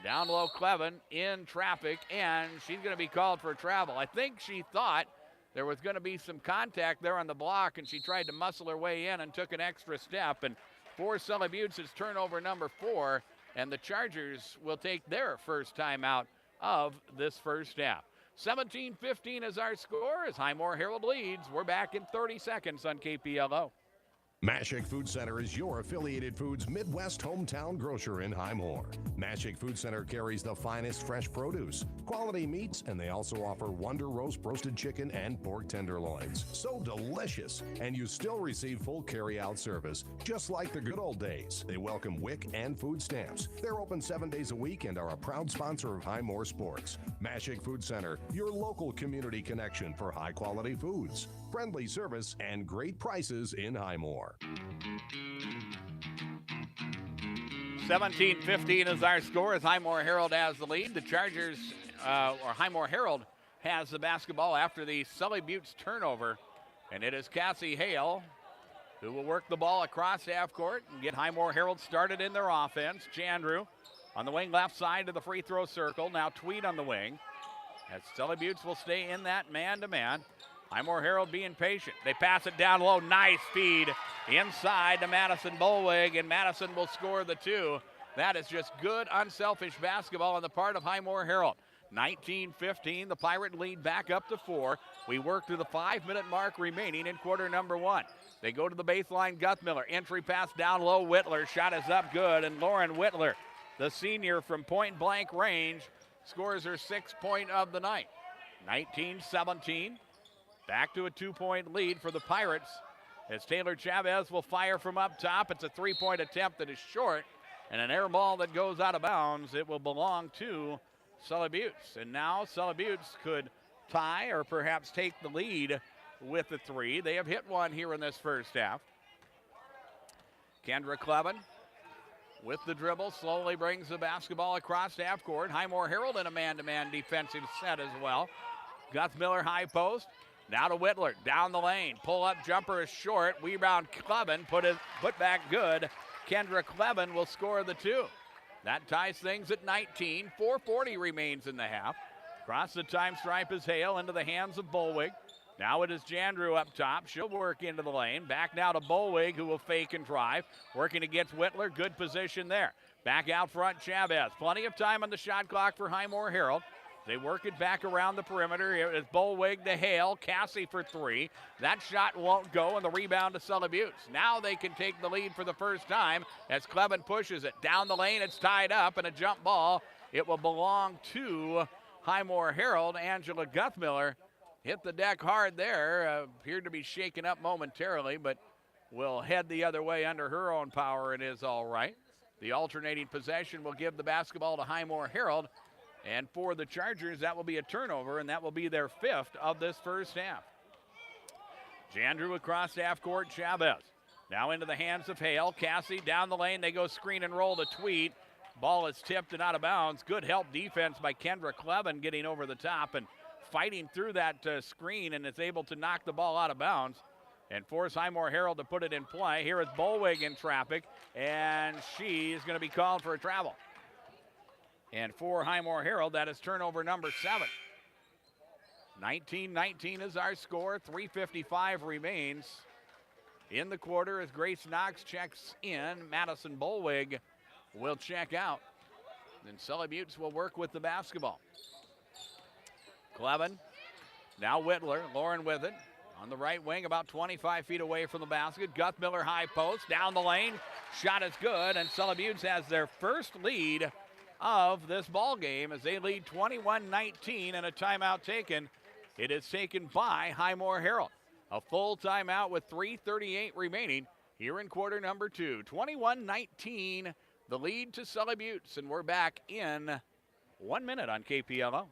Down low, Clevin in traffic, and she's going to be called for travel. I think she thought there was going to be some contact there on the block, and she tried to muscle her way in and took an extra step. And for Sully Buttes, it's turnover number 4, and the Chargers will take their first timeout of this first half. 17-15 is our score as Highmore Harrold leads. We're back in 30 seconds on KPLO. Mashik Food Center is your affiliated foods Midwest hometown grocer in Highmore. Mashik Food Center carries the finest fresh produce, quality meats, and they also offer Wonder Roast roasted chicken and pork tenderloins. So delicious, and you still receive full carry-out service, just like the good old days. They welcome WIC and food stamps. They're open 7 days a week and are a proud sponsor of Highmore Sports. Mashik Food Center, your local community connection for high-quality foods, friendly service, and great prices in Highmore. 17-15 is our score as Highmore Harrold has the lead. The Chargers, or Highmore Harrold, has the basketball after the Sully Buttes turnover. And it is Cassie Hale who will work the ball across half court and get Highmore Harrold started in their offense. Chandru on the wing left side to the free throw circle. Now Tweed on the wing as Sully Buttes will stay in that man-to-man. Highmore Harrold being patient. They pass it down low. Nice feed inside to Madison Bolwig, and Madison will score the 2. That is just good, unselfish basketball on the part of Highmore Harrold. 19-15, the Pirate lead back up to 4. We work through the 5-minute mark remaining in quarter number 1. They go to the baseline, Guthmiller. Entry pass down low, Whitler. Shot is up good, and Lauren Whitler, the senior from point-blank range, scores her 6th point of the night. 19-17. Back to a 2-point lead for the Pirates as Taylor Chavez will fire from up top. It's a 3-point attempt that is short and an air ball that goes out of bounds. It will belong to Sully Buttes. And now Sully Buttes could tie or perhaps take the lead with the 3. They have hit one here in this first half. Kendra Clevin with the dribble slowly brings the basketball across half court. Highmore Harrold in a man-to-man defensive set as well. Guthmiller high post. Now to Whitler, down the lane. Pull-up jumper is short. Rebound Clevin, put back good. Kendra Clevin will score the 2. That ties things at 19. 4:40 remains in the half. Across the time stripe is Hale into the hands of Bolwig. Now it is Jandrew up top. She'll work into the lane. Back now to Bolwig, who will fake and drive. Working against Whitler, good position there. Back out front, Chavez. Plenty of time on the shot clock for Highmore Harrold. They work it back around the perimeter. It is Bolwig to Hale. Cassie for 3. That shot won't go, and the rebound to Sully Buttes. Now they can take the lead for the first time as Clevin pushes it. Down the lane, it's tied up, and a jump ball. It will belong to Highmore Harrold. Angela Guthmiller hit the deck hard there. Appeared to be shaken up momentarily, but will head the other way under her own power and is all right. The alternating possession will give the basketball to Highmore Harrold. And for the Chargers, that will be a turnover, and that will be their 5th of this first half. Jandrew across half court, Chavez. Now into the hands of Hale. Cassie down the lane. They go screen and roll to Tweed. Ball is tipped and out of bounds. Good help defense by Kendra Clevin getting over the top and fighting through that screen, and is able to knock the ball out of bounds and force Highmore Harrold to put it in play. Here is Bolwig in traffic, and she's going to be called for a travel. And for Highmore Harrold, that is turnover number 7. 19-19 is our score. 3:55 remains in the quarter as Grace Knox checks in. Madison Bolwig will check out. Then Sully Buttes will work with the basketball. Clevin, now Whitler, Lauren with it. On the right wing, about 25 feet away from the basket. Guthmiller high post, down the lane. Shot is good, and Sully Buttes has their first lead of this ball game as they lead 21-19 and a timeout taken. It is taken by Highmore Harrold. A full timeout with 3:38 remaining here in quarter number 2. 21-19, the lead to Sully Buttes, and we're back in 1 minute on KPLO.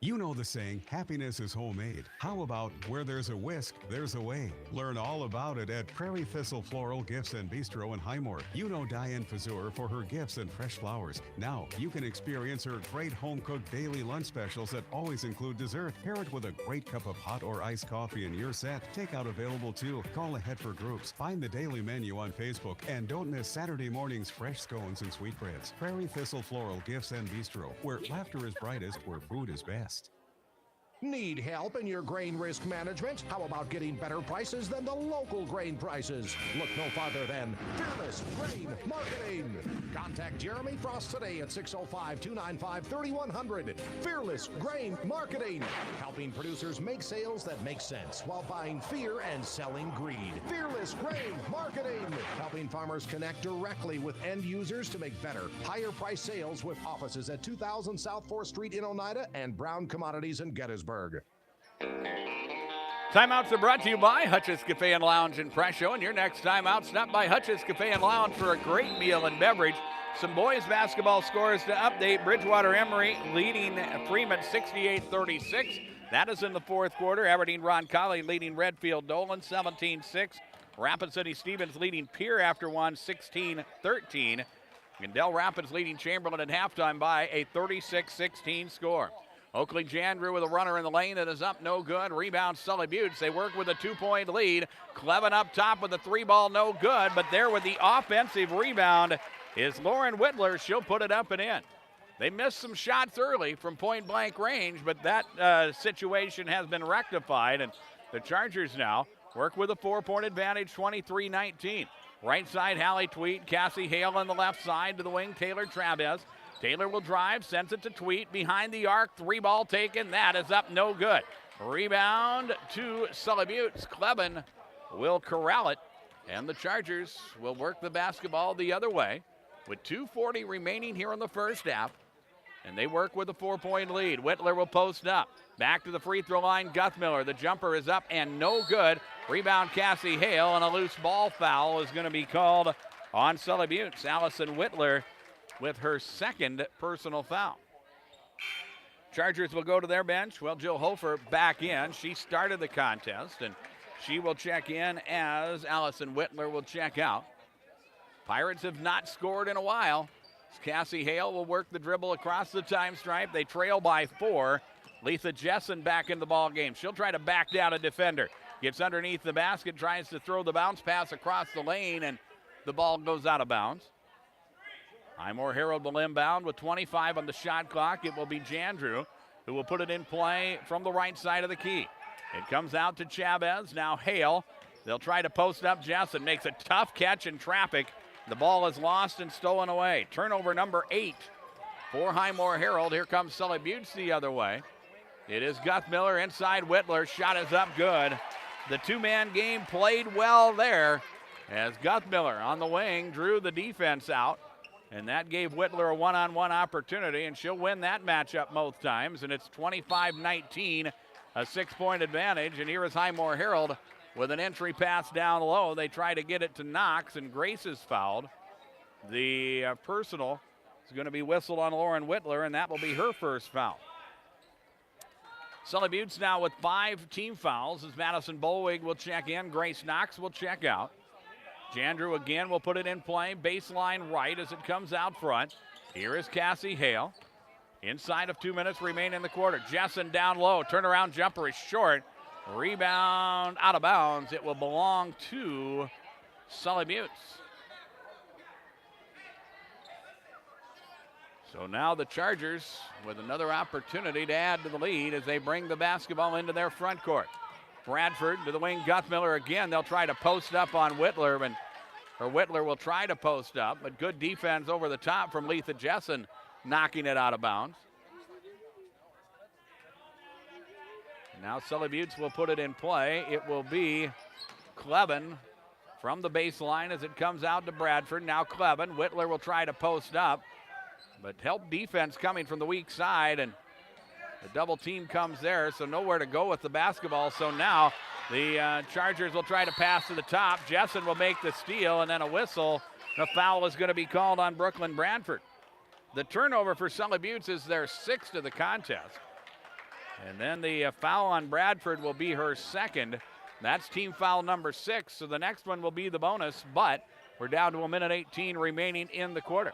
You know the saying, happiness is homemade. How about where there's a whisk, there's a way? Learn all about it at Prairie Thistle Floral Gifts and Bistro in Highmore. You know Diane Fazur for her gifts and fresh flowers. Now you can experience her great home-cooked daily lunch specials that always include dessert. Pair it with a great cup of hot or iced coffee in your set. Takeout available too. Call ahead for groups. Find the daily menu on Facebook. And don't miss Saturday morning's fresh scones and sweetbreads. Prairie Thistle Floral Gifts and Bistro, where laughter is brightest, where food is best. Need help in your grain risk management? How about getting better prices than the local grain prices? Look no farther than Fearless Grain Marketing. Contact Jeremy Frost today at 605-295-3100. Fearless Grain Marketing, helping producers make sales that make sense while buying fear and selling greed. Fearless Grain Marketing, helping farmers connect directly with end users to make better, higher price sales with offices at 2000 South 4th Street in Oneida and Brown Commodities in Gettysburg. Timeouts are brought to you by Hutch's Cafe and Lounge in Presho. And your next timeout, stop by Hutch's Cafe and Lounge for a great meal and beverage. Some boys basketball scores to update. Bridgewater Emory leading Freeman 68-36. That is in the fourth quarter. Aberdeen Roncalli leading Redfield Dolan 17-6. Rapid City Stevens leading Pierre after one 16-13. And Del Rapids leading Chamberlain at halftime by a 36-16 score. Oakley Jandrew with a runner in the lane that is up, no good. Rebound Sully Buttes. They work with a 2-point lead. Clevin up top with a 3-ball, no good. But there with the offensive rebound is Lauren Whitler. She'll put it up and in. They missed some shots early from point-blank range, but that situation has been rectified. And the Chargers now work with a 4-point advantage, 23-19. Right side, Hallie Tweet. Cassie Hale on the left side to the wing, Taylor Travis. Taylor will drive, sends it to Tweet, behind the arc, 3-ball taken, that is up, no good. Rebound to Sully Buttes. Clevin will corral it, and the Chargers will work the basketball the other way with 2:40 remaining here in the first half, and they work with a 4-point lead. Whitler will post up. Back to the free throw line, Guthmiller. The jumper is up and no good. Rebound Cassie Hale, and a loose ball foul is going to be called on Sully Buttes. Allison Whitler with her second personal foul. Chargers will go to their bench. Well, Jill Hofer back in. She started the contest, and she will check in as Allison Whitler will check out. Pirates have not scored in a while. Cassie Hale will work the dribble across the time stripe. They trail by 4. Letha Jessen back in the ball game. She'll try to back down a defender. Gets underneath the basket, tries to throw the bounce pass across the lane, and the ball goes out of bounds. Highmore Harrold will inbound with 25 on the shot clock. It will be Jandrew who will put it in play from the right side of the key. It comes out to Chavez. Now Hale. They'll try to post up. Jessen makes a tough catch in traffic. The ball is lost and stolen away. Turnover number 8 for Highmore Harrold. Here comes Sully Buttes the other way. It is Guthmiller inside Whitler. Shot is up good. The two-man game played well there as Guthmiller on the wing drew the defense out. And that gave Whitler a one-on-one opportunity, and she'll win that matchup most times. And it's 25-19, a 6-point advantage. And here is Highmore Harrold with an entry pass down low. They try to get it to Knox, and Grace is fouled. The personal is going to be whistled on Lauren Whitler, and that will be her first foul. Sully Buttes now with 5 team fouls as Madison Bolwig will check in. Grace Knox will check out. Jandrew again will put it in play. Baseline right as it comes out front. Here is Cassie Hale. Inside of 2 minutes remain in the quarter. Jessen down low. Turnaround jumper is short. Rebound out of bounds. It will belong to Sully Buttes. So now the Chargers with another opportunity to add to the lead as they bring the basketball into their front court. Bradford to the wing, Guthmiller again. They'll try to post up on Whitler, or Whitler will try to post up, but good defense over the top from Letha Jessen, knocking it out of bounds. Now Sully Buttes will put it in play. It will be Clevin from the baseline as it comes out to Bradford. Now Clevin. Whitler will try to post up, but help defense coming from the weak side, and the double team comes there, so nowhere to go with the basketball. So now the Chargers will try to pass to the top. Jessen will make the steal, and then a whistle. The foul is going to be called on Brooklyn Bradford. The turnover for Sully Buttes is their 6th of the contest. And then the foul on Bradford will be her second. That's team foul number 6, so the next one will be the bonus, but we're down to 1:18 remaining in the quarter.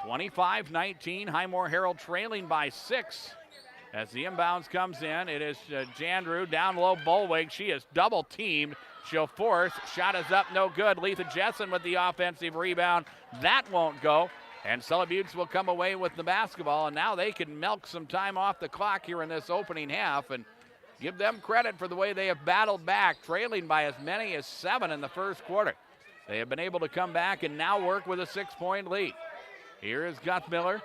25-19, Highmore Harrold trailing by 6. As the inbounds comes in, it is Jandrew down low, Bolwig. She is double teamed. She'll force. Shot is up, no good. Letha Jessen with the offensive rebound. That won't go. And Sully Buttes will come away with the basketball. And now they can milk some time off the clock here in this opening half. And give them credit for the way they have battled back, trailing by as many as 7 in the first quarter. They have been able to come back and now work with a 6-point lead. Here is Guthmiller.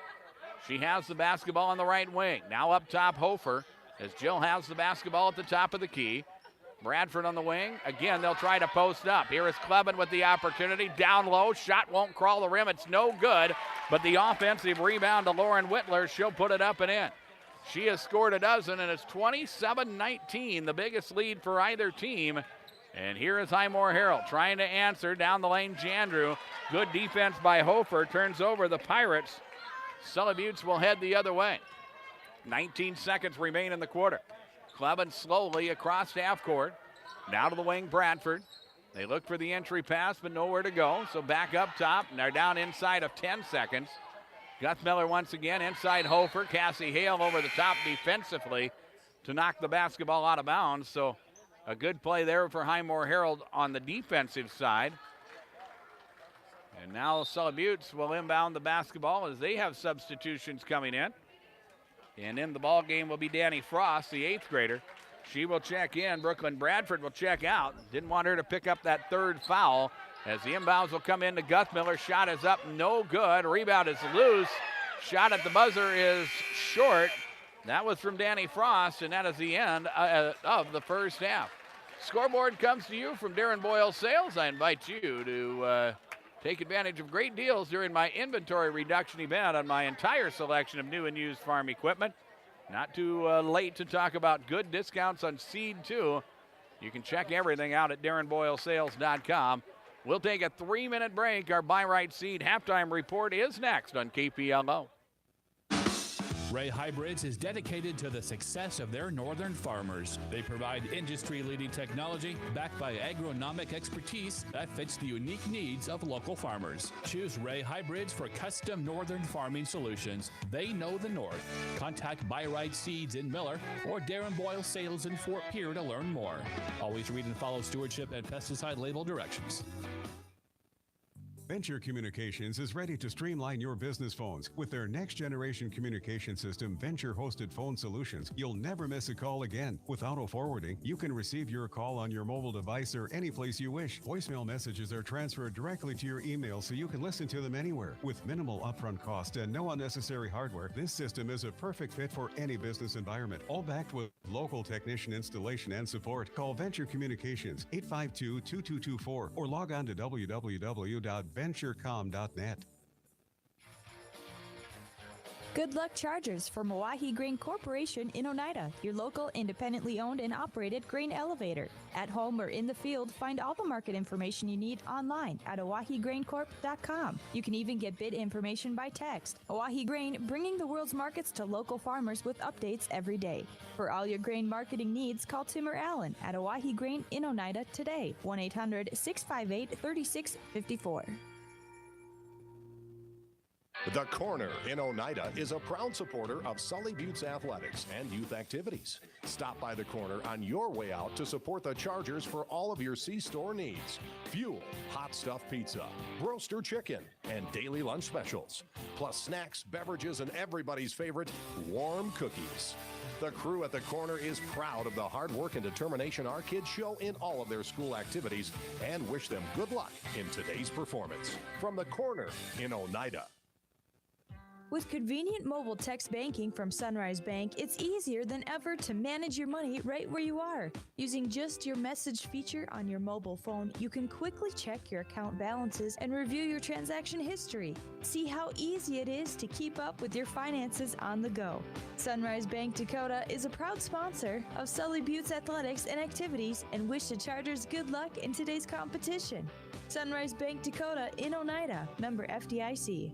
She has the basketball on the right wing. Now up top, Hofer, as Jill has the basketball at the top of the key. Bradford on the wing. Again, they'll try to post up. Here is Kleben with the opportunity. Down low, shot won't crawl the rim. It's no good, but the offensive rebound to Lauren Whitler. She'll put it up and in. She has scored a dozen, and it's 27-19, the biggest lead for either team. And here is Highmore Harrold trying to answer down the lane. Jandrew, good defense by Hofer, turns over the Pirates. Sully Buttes will head the other way. 19 seconds remain in the quarter. Kleben slowly across half court. Now to the wing, Bradford. They look for the entry pass, but nowhere to go. So back up top, and they're down inside of 10 seconds. Guthmiller once again inside Hofer. Cassie Hale over the top defensively to knock the basketball out of bounds. So a good play there for Highmore Harrold on the defensive side. And now Sully Buttes will inbound the basketball as they have substitutions coming in. And in the ball game will be Danny Frost, the 8th grader. She will check in. Brooklyn Bradford will check out. Didn't want her to pick up that 3rd foul as the inbounds will come into Guthmiller. Shot is up, no good. Rebound is loose. Shot at the buzzer is short. That was from Danny Frost, and that is the end of the first half. Scoreboard comes to you from Darren Boyle Sales. I invite you to take advantage of great deals during my inventory reduction event on my entire selection of new and used farm equipment. Not too late to talk about good discounts on seed, too. You can check everything out at DarrenBoyleSales.com. We'll take a 3-minute break. Our Buy Right Seed halftime report is next on KPLO. Ray Hybrids is dedicated to the success of their northern farmers. They provide industry-leading technology backed by agronomic expertise that fits the unique needs of local farmers. Choose Ray Hybrids for custom northern farming solutions. They know the north. Contact Buy Right Seeds in Miller or Darren Boyle Sales in Fort Pierre to learn more. Always read and follow stewardship and pesticide label directions. Venture Communications is ready to streamline your business phones. With their next-generation communication system, Venture Hosted Phone Solutions, you'll never miss a call again. With auto-forwarding, you can receive your call on your mobile device or any place you wish. Voicemail messages are transferred directly to your email so you can listen to them anywhere. With minimal upfront cost and no unnecessary hardware, this system is a perfect fit for any business environment, all backed with local technician installation and support. Call Venture Communications, 852-2224, or log on to www.venturecom.net. Good Luck Chargers from Oahe Grain Corporation in Oneida, your local independently owned and operated grain elevator. At home or in the field, find all the market information you need online at oahegraincorp.com. You can even get bid information by text. Oahe Grain, bringing the world's markets to local farmers with updates every day. For all your grain marketing needs, call Tim or Allen at Oahe Grain in Oneida today, 1-800-658-3654. The Corner in Oneida is a proud supporter of Sully Buttes Athletics and youth activities. Stop by the Corner on your way out to support the Chargers for all of your C-store needs. Fuel, hot stuffed pizza, roaster chicken, and daily lunch specials. Plus snacks, beverages, and everybody's favorite, warm cookies. The crew at the Corner is proud of the hard work and determination our kids show in all of their school activities and wish them good luck in today's performance. From the Corner in Oneida. With convenient mobile text banking from Sunrise Bank, it's easier than ever to manage your money right where you are. Using just your message feature on your mobile phone, you can quickly check your account balances and review your transaction history. See how easy it is to keep up with your finances on the go. Sunrise Bank Dakota is a proud sponsor of Sully Buttes Athletics and Activities and wish the Chargers good luck in today's competition. Sunrise Bank Dakota in Oneida, member FDIC.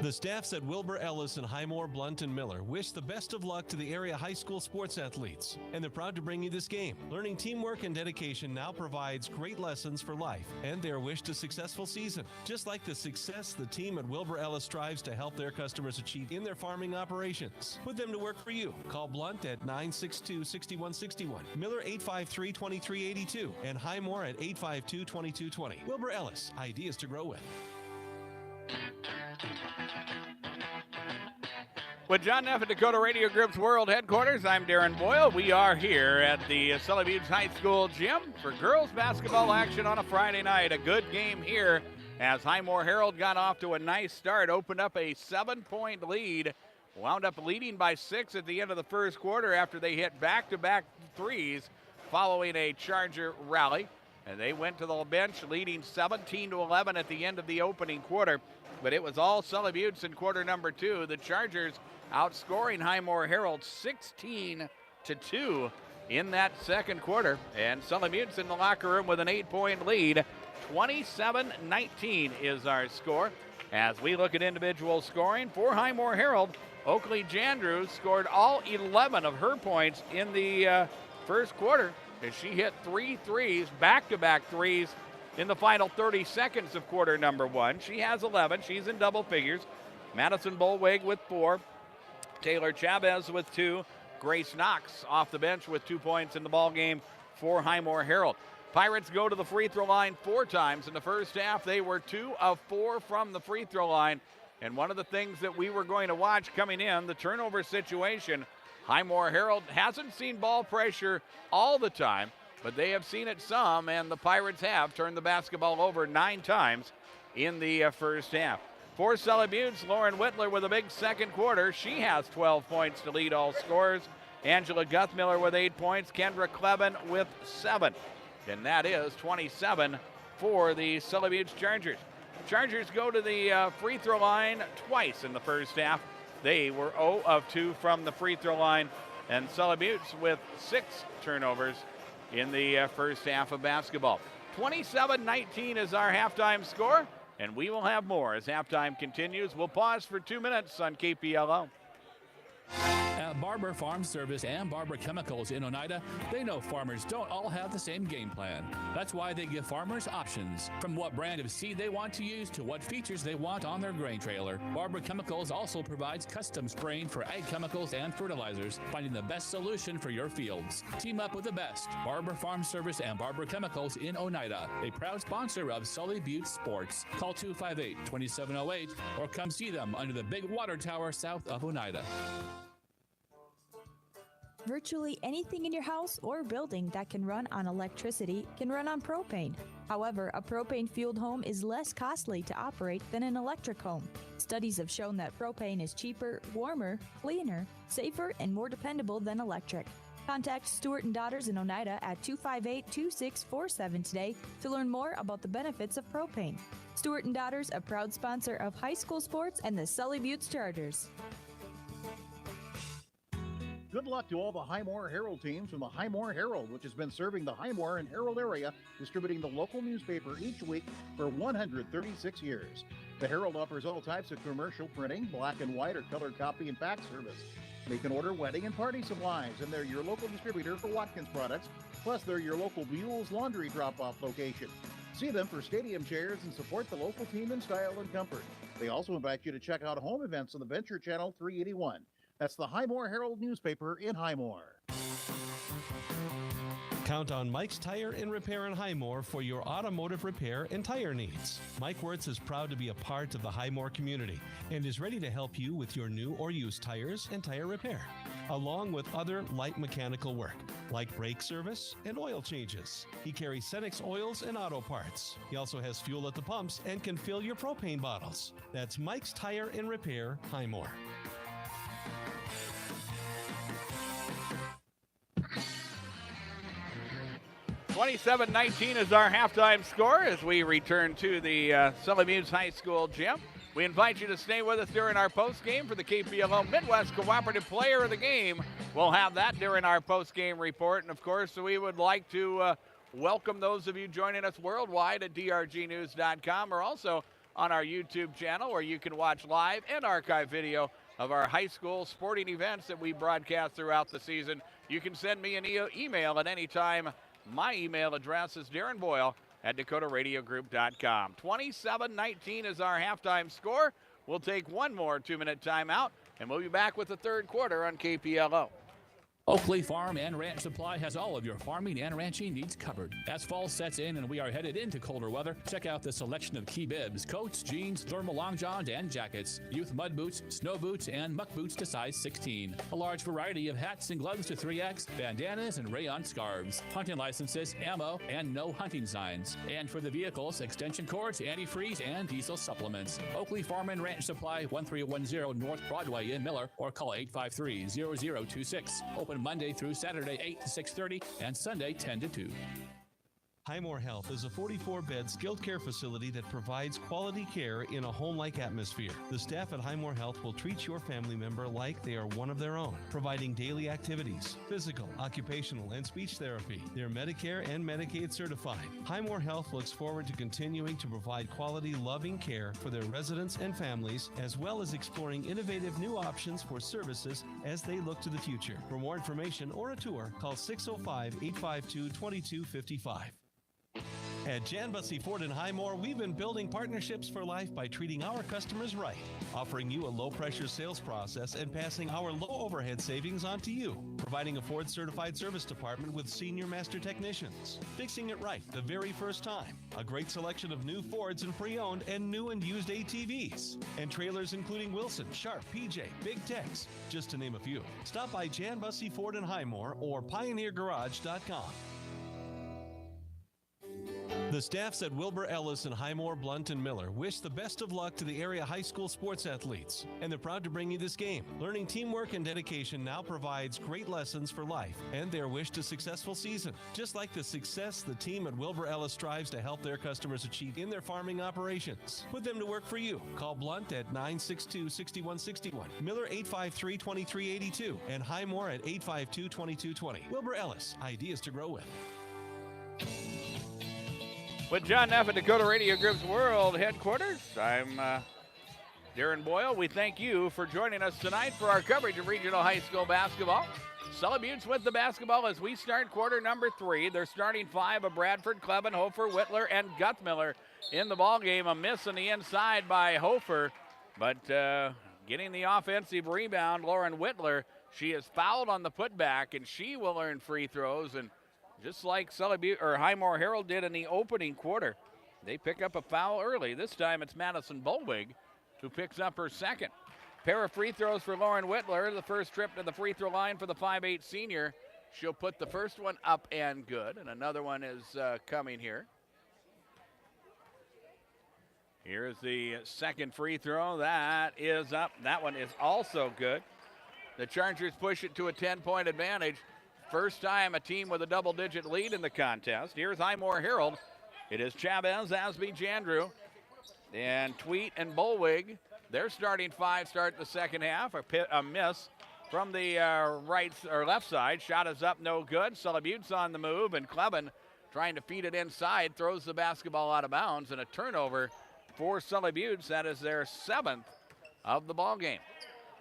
The staffs at Wilbur Ellis and Highmore, Blunt, and Miller wish the best of luck to the area high school sports athletes, and they're proud to bring you this game. Learning teamwork and dedication now provides great lessons for life and their wish to successful season. Just like the success the team at Wilbur Ellis strives to help their customers achieve in their farming operations. Put them to work for you. Call Blunt at 962-6161, Miller 853-2382, and Highmore at 852-2220. Wilbur Ellis, ideas to grow with. With John Neff at Dakota Radio Group's World Headquarters, I'm Darren Boyle. We are here at the Sully Buttes High School gym for girls basketball action on a Friday night. A good game here as Highmore Harrold got off to a nice start, opened up a 7-point lead, wound up leading by 6 at the end of the first quarter after they hit back-to-back threes following a Charger rally. And they went to the bench leading 17-11 at the end of the opening quarter. But it was all Sully Buttes in quarter number 2. The Chargers outscoring Highmore Harrold 16-2 in that second quarter. And Sully Buttes in the locker room with an 8-point lead. 27-19 is our score. As we look at individual scoring for Highmore Harrold, Oakley Jandrews scored all 11 of her points in the first quarter as she hit 3 threes, back-to-back threes, in the final 30 seconds of quarter number 1. She has 11. She's in double figures. Madison Bolweg with 4. Taylor Chavez with 2. Grace Knox off the bench with 2 points in the ball game for Highmore Harrold. Pirates go to the free throw line 4 times in the first half. They were 2 of 4 from the free throw line. And one of the things that we were going to watch coming in, the turnover situation, Highmore Harrold hasn't seen ball pressure all the time, but they have seen it some, and the Pirates have turned the basketball over 9 times in the first half. For Sully Buttes, Lauren Whitler with a big second quarter. She has 12 points to lead all scorers. Angela Guthmiller with 8 points. Kendra Clevin with 7. And that is 27 for the Sully Buttes Chargers. Chargers go to the free throw line twice in the first half. They were 0 of 2 from the free throw line, and Sully Buttes with 6 turnovers in the first half of basketball. 27-19 is our halftime score, and we will have more as halftime continues. We'll pause for 2 minutes on KPLO. At Barber Farm Service and Barber Chemicals in Oneida, they know farmers don't all have the same game plan. That's why they give farmers options, from what brand of seed they want to use to what features they want on their grain trailer. Barber Chemicals also provides custom spraying for ag chemicals and fertilizers, finding the best solution for your fields. Team up with the best. Barber Farm Service and Barber Chemicals in Oneida, a proud sponsor of Sully Buttes Sports. Call 258-2708 or come see them under the big water tower south of Oneida. Virtually anything in your house or building that can run on electricity can run on propane. However, a propane-fueled home is less costly to operate than an electric home. Studies have shown that propane is cheaper, warmer, cleaner, safer, and more dependable than electric. Contact Stewart & Daughters in Oneida at 258-2647 today to learn more about the benefits of propane. Stewart & Daughters, a proud sponsor of high school sports and the Sully Buttes Chargers. Good luck to all the Highmore Harrold teams from the Highmore Herald, which has been serving the Highmore and Harrold area, distributing the local newspaper each week for 136 years. The Herald offers all types of commercial printing, black and white or color copy and fax service. They can order wedding and party supplies, and they're your local distributor for Watkins products. Plus, they're your local Buell's Laundry drop-off location. See them for stadium chairs and support the local team in style and comfort. They also invite you to check out home events on the Venture Channel 381. That's the Highmore Herald newspaper in Highmore. Count on Mike's Tire and Repair in Highmore for your automotive repair and tire needs. Mike Wirtz is proud to be a part of the Highmore community and is ready to help you with your new or used tires and tire repair, along with other light mechanical work like brake service and oil changes. He carries Cenex oils and auto parts. He also has fuel at the pumps and can fill your propane bottles. That's Mike's Tire and Repair, Highmore. 27-19 is our halftime score as we return to the Sully Buttes High School gym. We invite you to stay with us during our postgame for the KPLO Midwest Cooperative Player of the Game. We'll have that during our postgame report. And, of course, we would like to welcome those of you joining us worldwide at drgnews.com or also on our YouTube channel, where you can watch live and archive video of our high school sporting events that we broadcast throughout the season. You can send me an email at any time. My email address is Darren Boyle at DakotaRadioGroup.com. 27-19 is our halftime score. We'll take one more 2-minute timeout, and we'll be back with the third quarter on KPLO. Oakley Farm and Ranch Supply has all of your farming and ranching needs covered. As fall sets in and we are headed into colder weather, check out the selection of key bibs, coats, jeans, thermal long johns, and jackets, youth mud boots, snow boots, and muck boots to size 16. A large variety of hats and gloves to 3X, bandanas, and rayon scarves, hunting licenses, ammo, and no hunting signs. And for the vehicles, extension cords, antifreeze, and diesel supplements. Oakley Farm and Ranch Supply, 1310 North Broadway in Miller, or call 853-0026. Open Monday through Saturday, 8 to 6:30, and Sunday, 10 to 2. Highmore Health is a 44-bed skilled care facility that provides quality care in a home-like atmosphere. The staff at Highmore Health will treat your family member like they are one of their own, providing daily activities, physical, occupational, and speech therapy. They're Medicare and Medicaid certified. Highmore Health looks forward to continuing to provide quality, loving care for their residents and families, as well as exploring innovative new options for services as they look to the future. For more information or a tour, call 605-852-2255. At Jan Bussey Ford in Highmore, we've been building partnerships for life by treating our customers right, offering you a low-pressure sales process and passing our low overhead savings on to you, providing a Ford-certified service department with senior master technicians, fixing it right the very first time, a great selection of new Fords and pre-owned and new and used ATVs, and trailers including Wilson, Sharp, PJ, Big Tex, just to name a few. Stop by Jan Bussey Ford in Highmore or PioneerGarage.com. The staffs at Wilbur Ellis and Highmore, Blunt, and Miller wish the best of luck to the area high school sports athletes, and they're proud to bring you this game. Learning teamwork and dedication now provides great lessons for life and their wish to successful season. Just like the success the team at Wilbur Ellis strives to help their customers achieve in their farming operations. Put them to work for you. Call Blunt at 962-6161, Miller 853-2382, and Highmore at 852-2220. Wilbur Ellis, ideas to grow with. With John Neff at Dakota Radio Group's World Headquarters, I'm Darren Boyle. We thank you for joining us tonight for our coverage of regional high school basketball. Sully Buttes with the basketball as we start quarter number 3. They're starting 5 of Bradford, Kleben, Hofer, Whitler, and Guthmiller in the ballgame. A miss on the inside by Hofer, but getting the offensive rebound, Lauren Whitler. She is fouled on the putback, and she will earn free throws. And just like Highmore Harrold did in the opening quarter, they pick up a foul early. This time it's Madison Bolwig who picks up her second. Pair of free throws for Lauren Whitler. The first trip to the free throw line for the 5'8 senior. She'll put the first one up and good, and another one is coming here. Here's the second free throw. That is up. That one is also good. The Chargers push it to a 10-point advantage. First time a team with a double-digit lead in the contest. Here's Highmore Harrold. It is Chavez, Asby, Jandrew, and Tweet and Bolwig. Their starting 5 start the second half. A miss from the left side. Shot is up, no good. Sully Buttes on the move, and Kleben trying to feed it inside, throws the basketball out of bounds, and a turnover for Sully Buttes. That is their 7th of the ball game.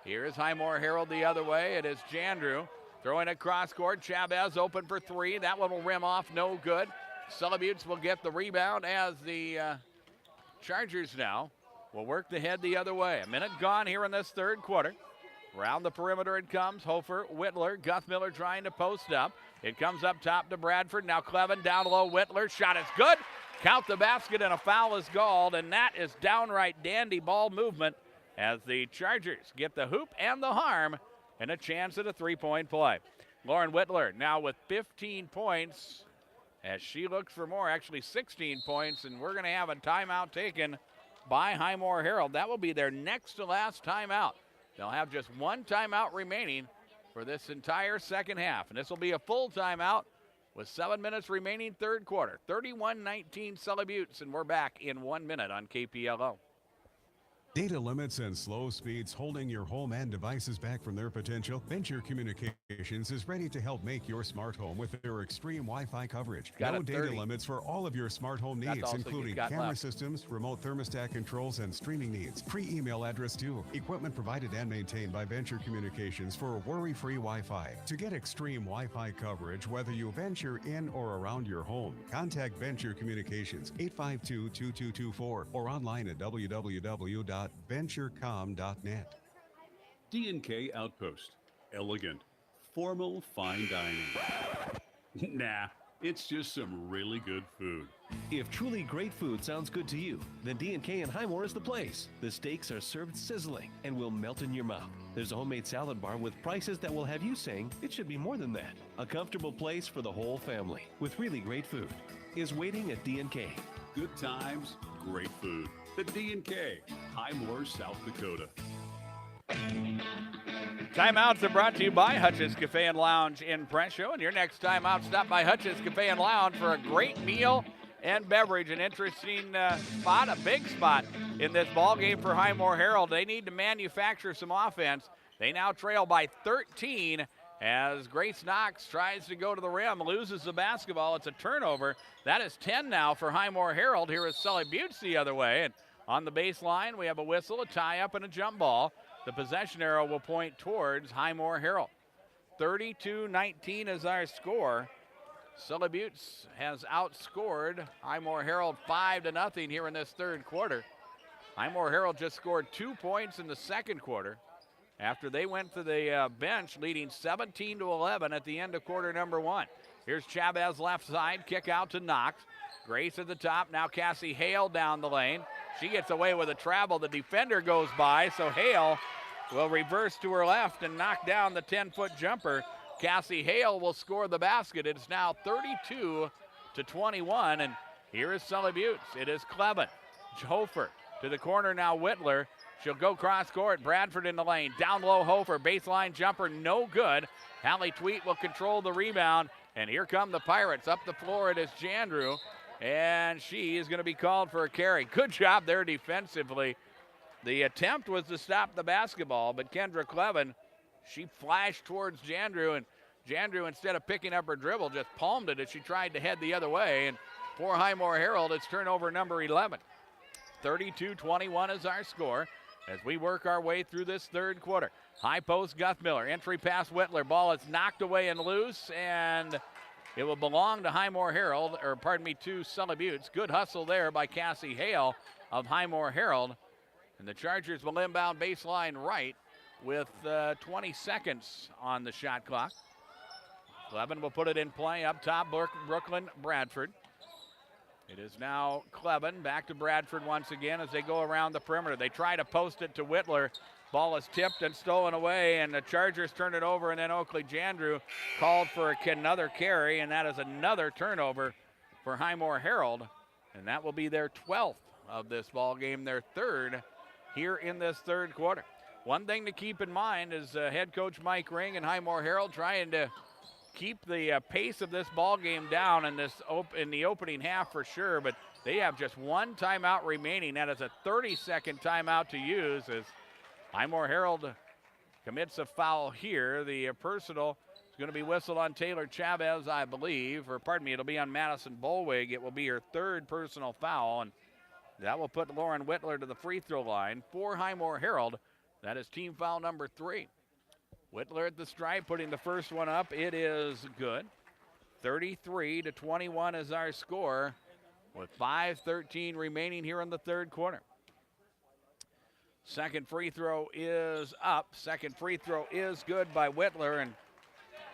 Here is Highmore Harrold the other way. It is Jandrew. Throwing it cross court, Chavez open for 3. That one will rim off, no good. Sully Buttes will get the rebound as the Chargers now will work the head the other way. A minute gone here in this third quarter. Around the perimeter it comes. Hofer, Whitler, Guthmiller trying to post up. It comes up top to Bradford. Now Kleben down low, Whitler. Shot is good. Count the basket, and a foul is called, and that is downright dandy ball movement as the Chargers get the hoop and the harm and a chance at a 3-point play. Lauren Whitler now with 15 points as she looks for more, actually 16 points, and we're going to have a timeout taken by Highmore Harrold. That will be their next to last timeout. They'll have just one timeout remaining for this entire second half, and this will be a full timeout with 7 minutes remaining third quarter. 31-19 Sully Buttes, and we're back in 1 minute on KPLO. Data limits and slow speeds holding your home and devices back from their potential? Venture Communications is ready to help make your smart home with their extreme Wi-Fi coverage. Got No it, data 30. limits for all of your smart home That's needs, all including you've got camera left. systems, remote thermostat controls, and streaming needs. Free email address too. Equipment provided and maintained by Venture Communications for worry-free Wi-Fi. To get extreme Wi-Fi coverage, whether you venture in or around your home, contact Venture Communications 852-2224 or online at www.venturecom.net. D&K Outpost. Elegant, formal fine dining. Nah, it's just some really good food. If truly great food sounds good to you, then D&K and Highmore is the place. The steaks are served sizzling and will melt in your mouth. There's a homemade salad bar with prices that will have you saying it should be more than that. A comfortable place for the whole family with really great food is waiting at D&K. Good times, great food. The D&K, Highmore, South Dakota. Timeouts are brought to you by Hutch's Cafe and Lounge in Presho. And your next timeout, stop by Hutch's Cafe and Lounge for a great meal and beverage. An interesting spot, a big spot in this ball game for Highmore Harrold. They need to manufacture some offense. They now trail by 13 as Grace Knox tries to go to the rim, loses the basketball. It's a turnover. That is 10 now for Highmore Harrold. Here is Sully Buttes the other way. And on the baseline, we have a whistle, a tie-up, and a jump ball. The possession arrow will point towards Highmore Harrold. 32-19 is our score. Sully Buttes has outscored Highmore Harrold 5-0 here in this third quarter. Highmore Harrold just scored 2 points in the second quarter after they went to the bench, leading 17-11 at the end of quarter number one. Here's Chavez left side, kick out to Knox. Grace at the top, now Cassie Hale down the lane. She gets away with a travel. The defender goes by, so Hale will reverse to her left and knock down the 10-foot jumper. Cassie Hale will score the basket. It's now 32-21, and here is Sully Buttes. It is Clevin. Hofer to the corner now, Whitler. She'll go cross court. Bradford in the lane. Down low, Hofer. Baseline jumper, no good. Hallie Tweet will control the rebound, and here come the Pirates. Up the floor, it is Jandrew, and she is going to be called for a carry. Good job there defensively. The attempt was to stop the basketball, but Kendra Clevin, she flashed towards Jandrew, and Jandrew, instead of picking up her dribble, just palmed it as she tried to head the other way. And for Highmore Harrold, it's turnover number 11. 32-21 is our score as we work our way through this third quarter. High post, Guthmiller. Entry pass, Whitler. Ball is knocked away and loose, and it will belong to Highmore Harrold, or pardon me, to Sully Buttes. Good hustle there by Cassie Hale of Highmore Harrold. And the Chargers will inbound baseline right with 20 seconds on the shot clock. Clevin will put it in play up top, Brooklyn Bradford. It is now Clevin back to Bradford once again as they go around the perimeter. They try to post it to Whitler. Ball is tipped and stolen away, and the Chargers turn it over, and then Oakley Jandrew called for another carry, and that is another turnover for Highmore Harrold, and that will be their 12th of this ball game, their third here in this third quarter. One thing to keep in mind is head coach Mike Ring and Highmore Harrold trying to keep the pace of this ball game down in the opening half for sure, but they have just one timeout remaining. That is a 30-second timeout to use as Highmore Harrold commits a foul here. The personal is going to be whistled on Taylor Chavez, I believe, or pardon me, it'll be on Madison Bolwig. It will be her third personal foul, and that will put Lauren Whitler to the free throw line for Highmore Harrold. That is team foul number 3. Whitler at the stripe, putting the first one up. It is good. 33-21 is our score with 5:13 remaining here in the third quarter. Second free throw is up. Second free throw is good by Whitler, and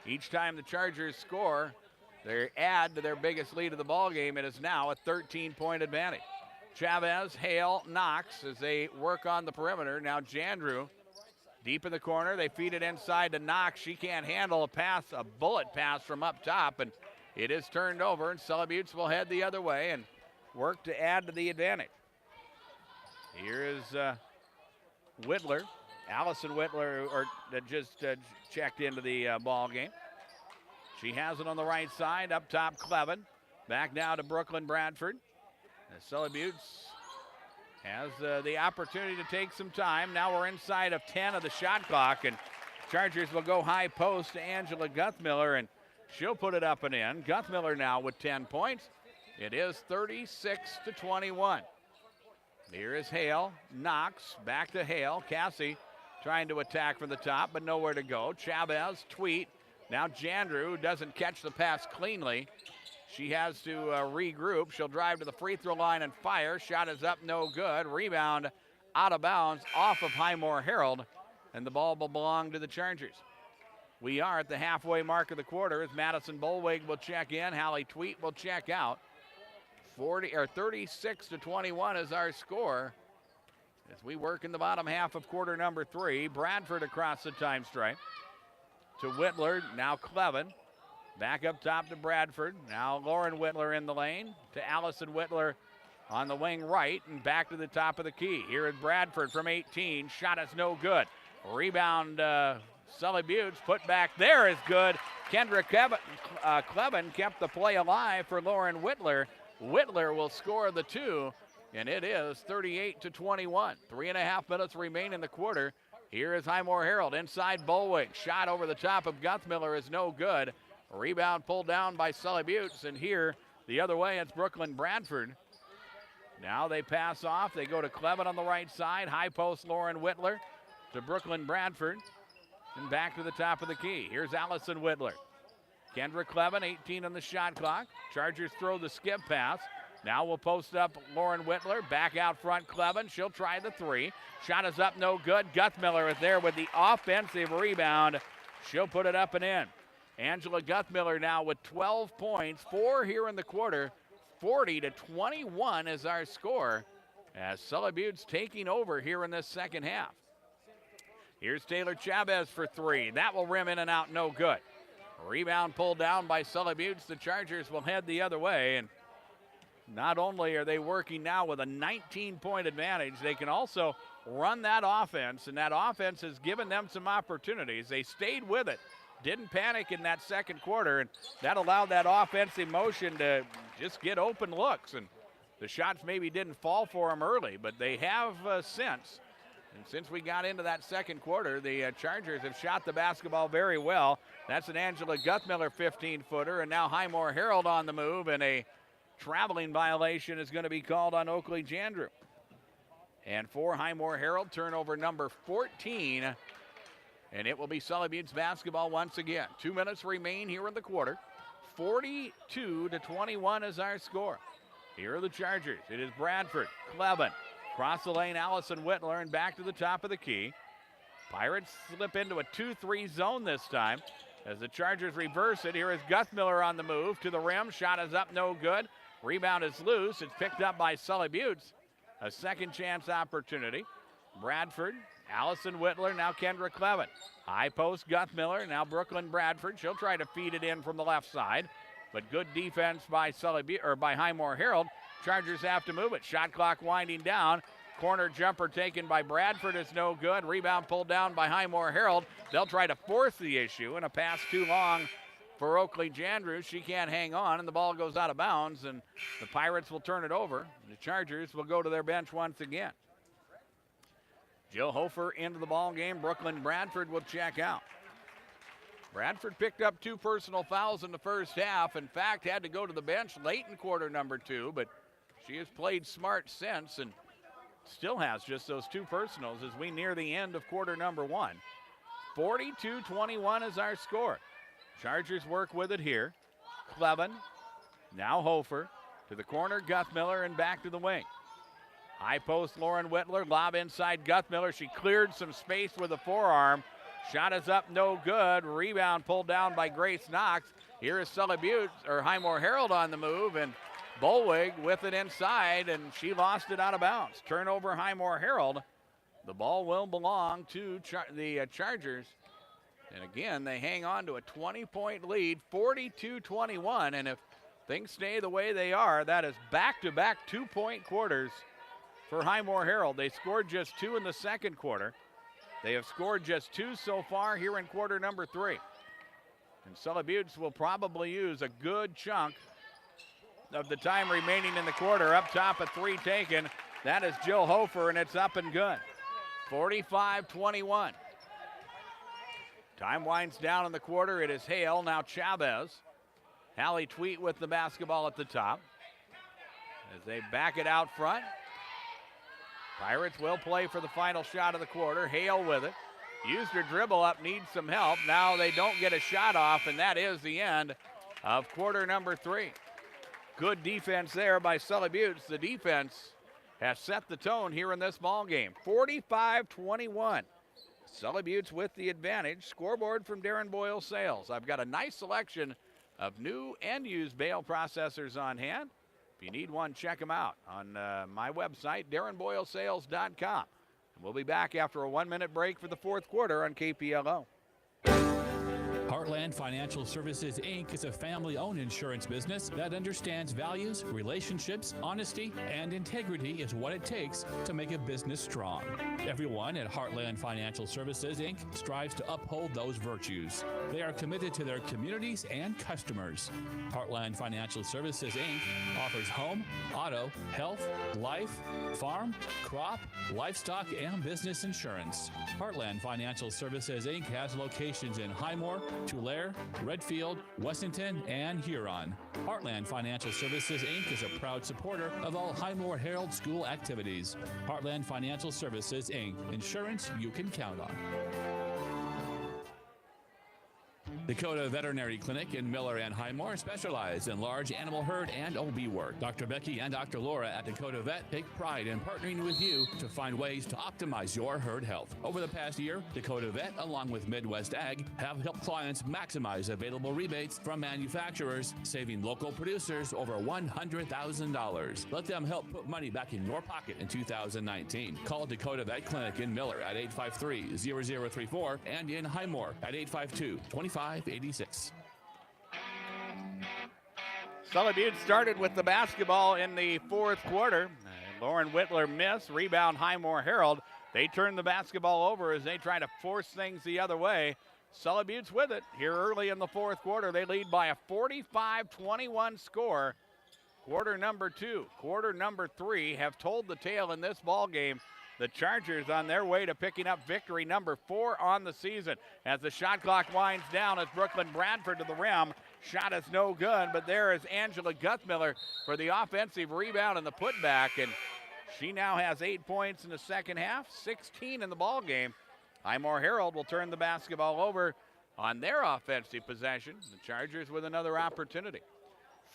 each time the Chargers score, they add to their biggest lead of the ball game. It is now a 13-point advantage. Chavez, Hale, Knox as they work on the perimeter. Now Jandrew deep in the corner. They feed it inside to Knox. She can't handle a pass, a bullet pass from up top, and it is turned over, and Sully Buttes will head the other way and work to add to the advantage. Here is Whitler, Allison Whitler, that just checked into the ball game. She has it on the right side, up top Clevin. Back now to Brooklyn Bradford. As Sully Buttes has the opportunity to take some time. Now we're inside of 10 of the shot clock, and Chargers will go high post to Angela Guthmiller, and she'll put it up and in. Guthmiller now with 10 points. It is 36-21. Here is Hale. Knox back to Hale. Cassie trying to attack from the top, but nowhere to go. Chavez, Tweet. Now Jandrew doesn't catch the pass cleanly. She has to regroup. She'll drive to the free throw line and fire. Shot is up, no good. Rebound out of bounds off of Highmore Harrold, and the ball will belong to the Chargers. We are at the halfway mark of the quarter as Madison Bolwig will check in. Hallie Tweet will check out. 36-21 is our score as we work in the bottom half of quarter number 3. Bradford across the time stripe to Whitler. Now Clevin. Back up top to Bradford. Now Lauren Whitler in the lane to Allison Whitler on the wing right, and back to the top of the key. Here is Bradford from 18. Shot is no good. Rebound, Sully Buttes. Put back there is good. Kendra Clevin kept the play alive for Lauren Whitler. Whitler will score the 2, and it is 38-21. 3.5 minutes remain in the quarter. Here is Highmore Harrold inside Bolwig. Shot over the top of Guthmiller is no good. Rebound pulled down by Sully Buttes, and here the other way it's Brooklyn Bradford. Now they pass off. They go to Clevin on the right side. High post Lauren Whitler to Brooklyn Bradford, and back to the top of the key. Here's Allison Whitler. Kendra Clevin, 18 on the shot clock. Chargers throw the skip pass. Now we'll post up Lauren Whitler. Back out front Clevin. She'll try the 3. Shot is up, no good. Guthmiller is there with the offensive rebound. She'll put it up and in. Angela Guthmiller now with 12 points, 4 here in the quarter. 40-21 is our score as Sully Buttes taking over here in this second half. Here's Taylor Chavez for 3. That will rim in and out, no good. Rebound pulled down by Sully Buttes. The Chargers will head the other way, and not only are they working now with a 19-point advantage, they can also run that offense, and that offense has given them some opportunities. They stayed with it. Didn't panic in that second quarter, and that allowed that offensive motion to just get open looks. And the shots maybe didn't fall for them early, but they have since. And since we got into that second quarter, the Chargers have shot the basketball very well. That's an Angela Guthmiller 15-footer, and now Highmore Harrold on the move, and a traveling violation is going to be called on Oakley Jandrew. And for Highmore Harrold, turnover number 14. And it will be Sully Buttes basketball once again. 2 minutes remain here in the quarter. 42-21 is our score. Here are the Chargers. It is Bradford, Clevin. Cross the lane, Allison Whitler, and back to the top of the key. Pirates slip into a 2-3 zone this time as the Chargers reverse it. Here is Guthmiller on the move to the rim. Shot is up, no good. Rebound is loose. It's picked up by Sully Buttes. A second chance opportunity. Bradford. Allison Whitler, now Kendra Clevin. High post Guthmiller, now Brooklyn Bradford. She'll try to feed it in from the left side, but good defense by by Highmore Harrold. Chargers have to move it. Shot clock winding down. Corner jumper taken by Bradford is no good. Rebound pulled down by Highmore Harrold. They'll try to force the issue, and a pass too long for Oakley Jandrew. She can't hang on, and the ball goes out of bounds, and the Pirates will turn it over. The Chargers will go to their bench once again. Jill Hofer into the ball game. Brooklyn Bradford will check out. Bradford picked up 2 personal fouls in the first half. In fact, had to go to the bench late in quarter number 2, but she has played smart since and still has just those 2 personals as we near the end of quarter number 1. 42-21 is our score. Chargers work with it here. Clevin, now Hofer, to the corner, Guthmiller, and back to the wing. High post Lauren Whitler, lob inside Guthmiller. She cleared some space with a forearm. Shot is up, no good. Rebound pulled down by Grace Knox. Here is Sully Buttes, or Highmore Harrold on the move, and Bolwig with it inside, and she lost it out of bounds. Turnover Highmore Harrold. The ball will belong to the Chargers. And again, they hang on to a 20-point lead, 42-21, and if things stay the way they are, that is back-to-back 2-point quarters for Highmore Harrold. They scored just 2 in the second quarter. They have scored just 2 so far here in quarter number 3. And Sully Buttes will probably use a good chunk of the time remaining in the quarter. Up top, a 3 taken. That is Jill Hofer, and it's up and good. 45-21. Time winds down in the quarter. It is Hale, now Chavez. Hallie Tweet with the basketball at the top. As they back it out front. Pirates will play for the final shot of the quarter. Hale with it. Used her dribble up, needs some help. Now they don't get a shot off, and that is the end of quarter number 3. Good defense there by Sully Buttes. The defense has set the tone here in this ball game. 45-21. Sully Buttes with the advantage. Scoreboard from Darren Boyle Sales. I've got a nice selection of new and used bale processors on hand. If you need one, check them out on my website, DarrenBoyleSales.com. And we'll be back after a 1-minute break for the fourth quarter on KPLO. Heartland Financial Services, Inc. is a family-owned insurance business that understands values, relationships, honesty, and integrity is what it takes to make a business strong. Everyone at Heartland Financial Services, Inc. strives to uphold those virtues. They are committed to their communities and customers. Heartland Financial Services, Inc. offers home, auto, health, life, farm, crop, livestock, and business insurance. Heartland Financial Services, Inc. has locations in Highmore, Tulare, Redfield, Wessington, and Huron. Heartland Financial Services, Inc. is a proud supporter of all Highmore Harrold School activities. Heartland Financial Services, Inc. Insurance you can count on. Dakota Veterinary Clinic in Miller and Highmore specialize in large animal herd and OB work. Dr. Becky and Dr. Laura at Dakota Vet take pride in partnering with you to find ways to optimize your herd health. Over the past year, Dakota Vet, along with Midwest Ag, have helped clients maximize available rebates from manufacturers, saving local producers over $100,000. Let them help put money back in your pocket in 2019. Call Dakota Vet Clinic in Miller at 853-0034 and in Highmore at 852-2586. Sully Buttes started with the basketball in the fourth quarter. Lauren Whitler missed. Rebound Highmore Harrold. They turn the basketball over as they try to force things the other way. Sully Buttes with it here early in the fourth quarter. They lead by a 45-21 score. Quarter number 2, quarter number 3 have told the tale in this ball game. The Chargers on their way to picking up victory number 4 on the season. As the shot clock winds down, as Brooklyn Bradford to the rim. Shot is no good, but there is Angela Guthmiller for the offensive rebound and the putback. And she now has 8 points in the second half, 16 in the ball game. Highmore Harrold will turn the basketball over on their offensive possession. The Chargers with another opportunity.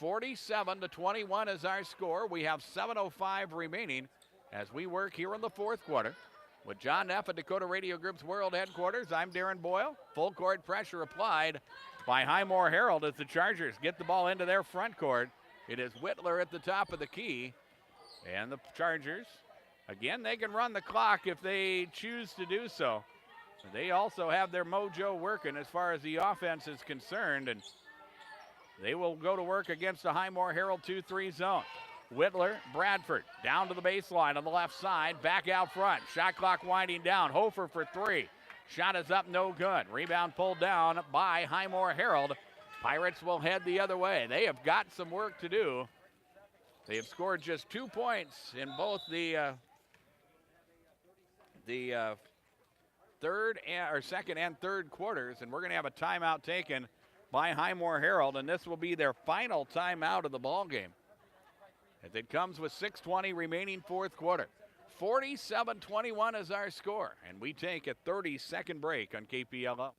47-21 is our score. We have 7:05 remaining as we work here in the fourth quarter. With John Neff at Dakota Radio Group's World Headquarters, I'm Darren Boyle. Full court pressure applied by Highmore Harrold as the Chargers get the ball into their front court. It is Whitler at the top of the key. And the Chargers, again, they can run the clock if they choose to do so. They also have their mojo working as far as the offense is concerned, and they will go to work against the Highmore Harrold 2-3 zone. Whitler, Bradford, down to the baseline on the left side, back out front. Shot clock winding down. Hofer for 3. Shot is up, no good. Rebound pulled down by Highmore Harrold. Pirates will head the other way. They have got some work to do. They have scored just 2 points in both the second and third quarters, and we're going to have a timeout taken by Highmore Harrold, and this will be their final timeout of the ball game. As it comes with 6:20 remaining fourth quarter. 47-21 is our score, and we take a 30-second break on KPLO.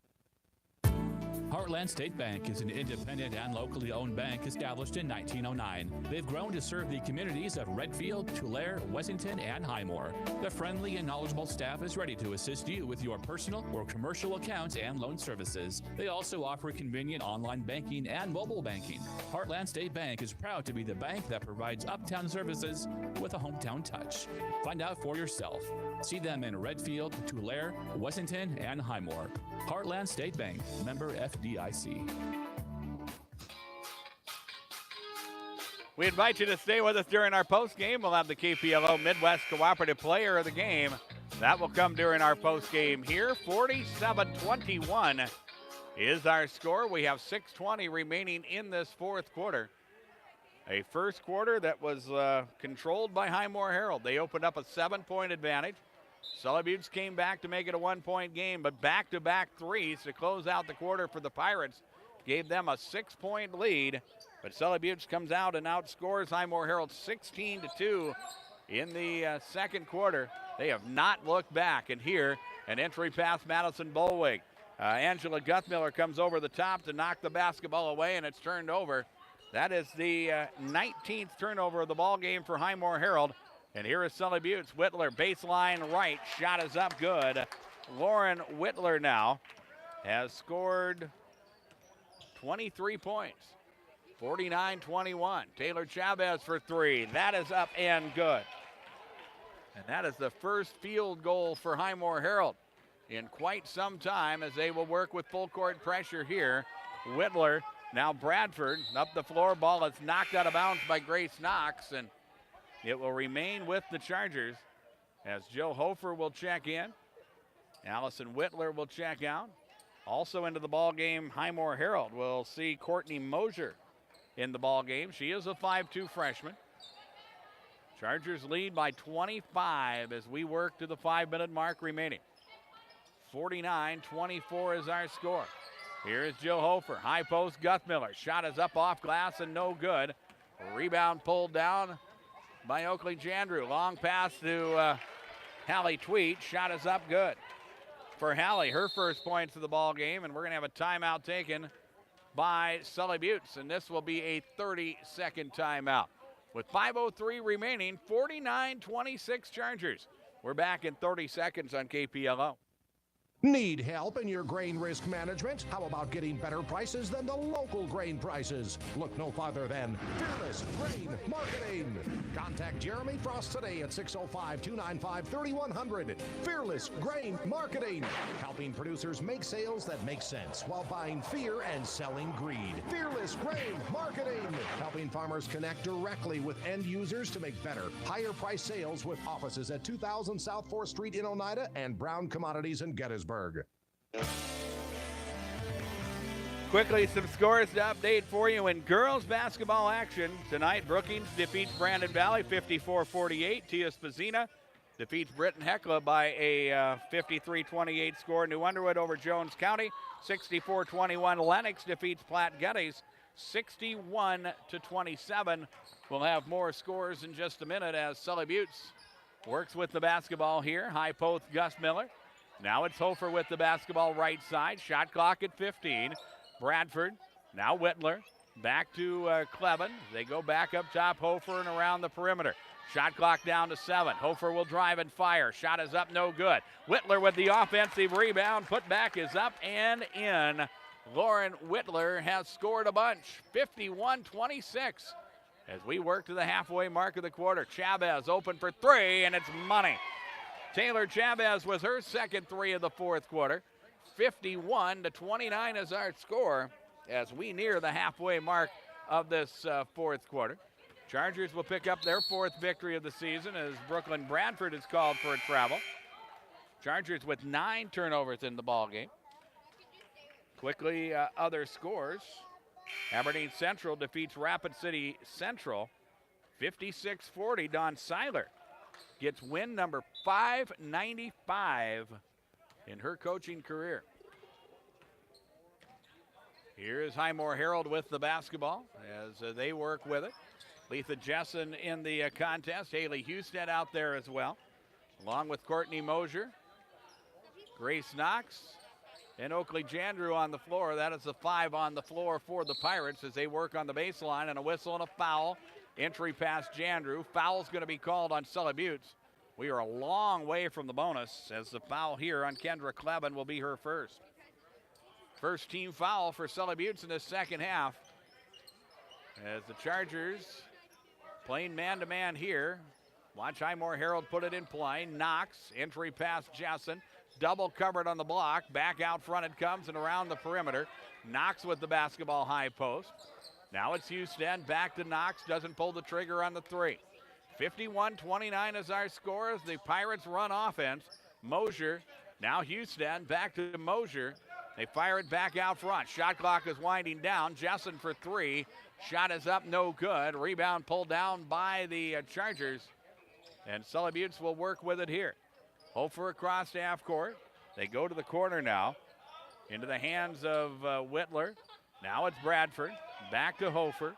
Heartland State Bank is an independent and locally owned bank established in 1909. They've grown to serve the communities of Redfield, Tulare, Wessington, and Highmore. The friendly and knowledgeable staff is ready to assist you with your personal or commercial accounts and loan services. They also offer convenient online banking and mobile banking. Heartland State Bank is proud to be the bank that provides uptown services with a hometown touch. Find out for yourself. See them in Redfield, Tulare, Wessington, and Highmore. Heartland State Bank, member FDIC. We invite you to stay with us during our post game. We'll have the KPLO Midwest Cooperative Player of the Game. That will come during our post game here. 47-21 is our score. We have 6:20 remaining in this fourth quarter. A first quarter that was controlled by Highmore Harrold. They opened up a 7-point advantage. Sully Buttes came back to make it a 1-point game, but back-to-back threes to close out the quarter for the Pirates gave them a 6-point lead. But Sully Buttes comes out and outscores Highmore Harrold 16-2 in the second quarter. They have not looked back, and here an entry pass Madison Bolwig. Angela Guthmiller comes over the top to knock the basketball away, and it's turned over. That is the 19th turnover of the ball game for Highmore Harrold. And here is Sully Buttes. Whitler, baseline right, shot is up good. Lauren Whitler now has scored 23 points, 49-21. Taylor Chavez for three. That is up and good. And that is the first field goal for Highmore Harrold in quite some time as they will work with full court pressure here. Whitler. Now Bradford up the floor. Ball is knocked out of bounds by Grace Knox, and it will remain with the Chargers as Joe Hofer will check in. Allison Whitler will check out. Also into the ball game, Highmore Harrold will see Courtney Mosier in the ball game. She is a 5'2" freshman. Chargers lead by 25 as we work to the 5-minute mark remaining. 49-24 is our score. Here is Jill Hofer, high post, Guthmiller. Shot is up off glass and no good. Rebound pulled down by Oakley Jandrew. Long pass to Hallie Tweet. Shot is up good for Hallie, her first points of the ball game, and we're going to have a timeout taken by Sully Buttes, and this will be a 30-second timeout. With 5:03 remaining, 49-26 Chargers. We're back in 30 seconds on KPLO. Need help in your grain risk management? How about getting better prices than the local grain prices? Look no farther than Fearless Grain Marketing. Contact Jeremy Frost today at 605-295-3100. Fearless Grain Marketing, helping producers make sales that make sense while buying fear and selling greed. Fearless Grain Marketing, helping farmers connect directly with end users to make better, higher price sales with offices at 2000 South 4th Street in Oneida and Brown Commodities in Gettysburg. Quickly, some scores to update for you in girls basketball action. Tonight, Brookings defeats Brandon Valley 54-48. Tia Spazina defeats Britton Hecla by a 53-28 score. New Underwood over Jones County, 64-21. Lennox defeats Platte Geddes, 61-27. We'll have more scores in just a minute as Sully Buttes works with the basketball here. High post, Gus Miller. Now it's Hofer with the basketball right side. Shot clock at 15. Bradford, now Whitler. Back to Clevin. They go back up top, Hofer, and around the perimeter. Shot clock down to 7. Hofer will drive and fire. Shot is up, no good. Whitler with the offensive rebound. Put back is up and in. Lauren Whitler has scored a bunch. 51-26 as we work to the halfway mark of the quarter. Chavez open for three, and it's money. Taylor Chavez was her second three of the fourth quarter. 51-29 is our score as we near the halfway mark of this fourth quarter. Chargers will pick up their fourth victory of the season as Brooklyn Bradford is called for a travel. Chargers with 9 turnovers in the ball game. Quickly, other scores. Aberdeen Central defeats Rapid City Central 56-40. Don Seiler gets win number 595 in her coaching career. Here is Highmore Harrold with the basketball as they work with it. Letha Jessen in the contest. Haley Husted out there as well, along with Courtney Mosier, Grace Knox, and Oakley Jandrew on the floor. That is the 5 on the floor for the Pirates as they work on the baseline, and a whistle and a foul. Entry past Jandrew. Foul's going to be called on Sully Buttes. We are a long way from the bonus as the foul here on Kendra Clevin will be her first. First team foul for Sully Buttes in the second half as the Chargers playing man-to-man here. Watch Highmore Harrold put it in play. Knox, entry past Jessen. Double covered on the block. Back out front it comes and around the perimeter. Knox with the basketball high post. Now it's Houston, back to Knox, doesn't pull the trigger on the 3. 51-29 is our score as the Pirates run offense. Mosier, now Houston, back to Mosier. They fire it back out front. Shot clock is winding down. Jessen for three. Shot is up, no good. Rebound pulled down by the Chargers. And Sully Buttes will work with it here. Hofer across half court. They go to the corner now. Into the hands of Whitler. Now it's Bradford. Back to Hofer.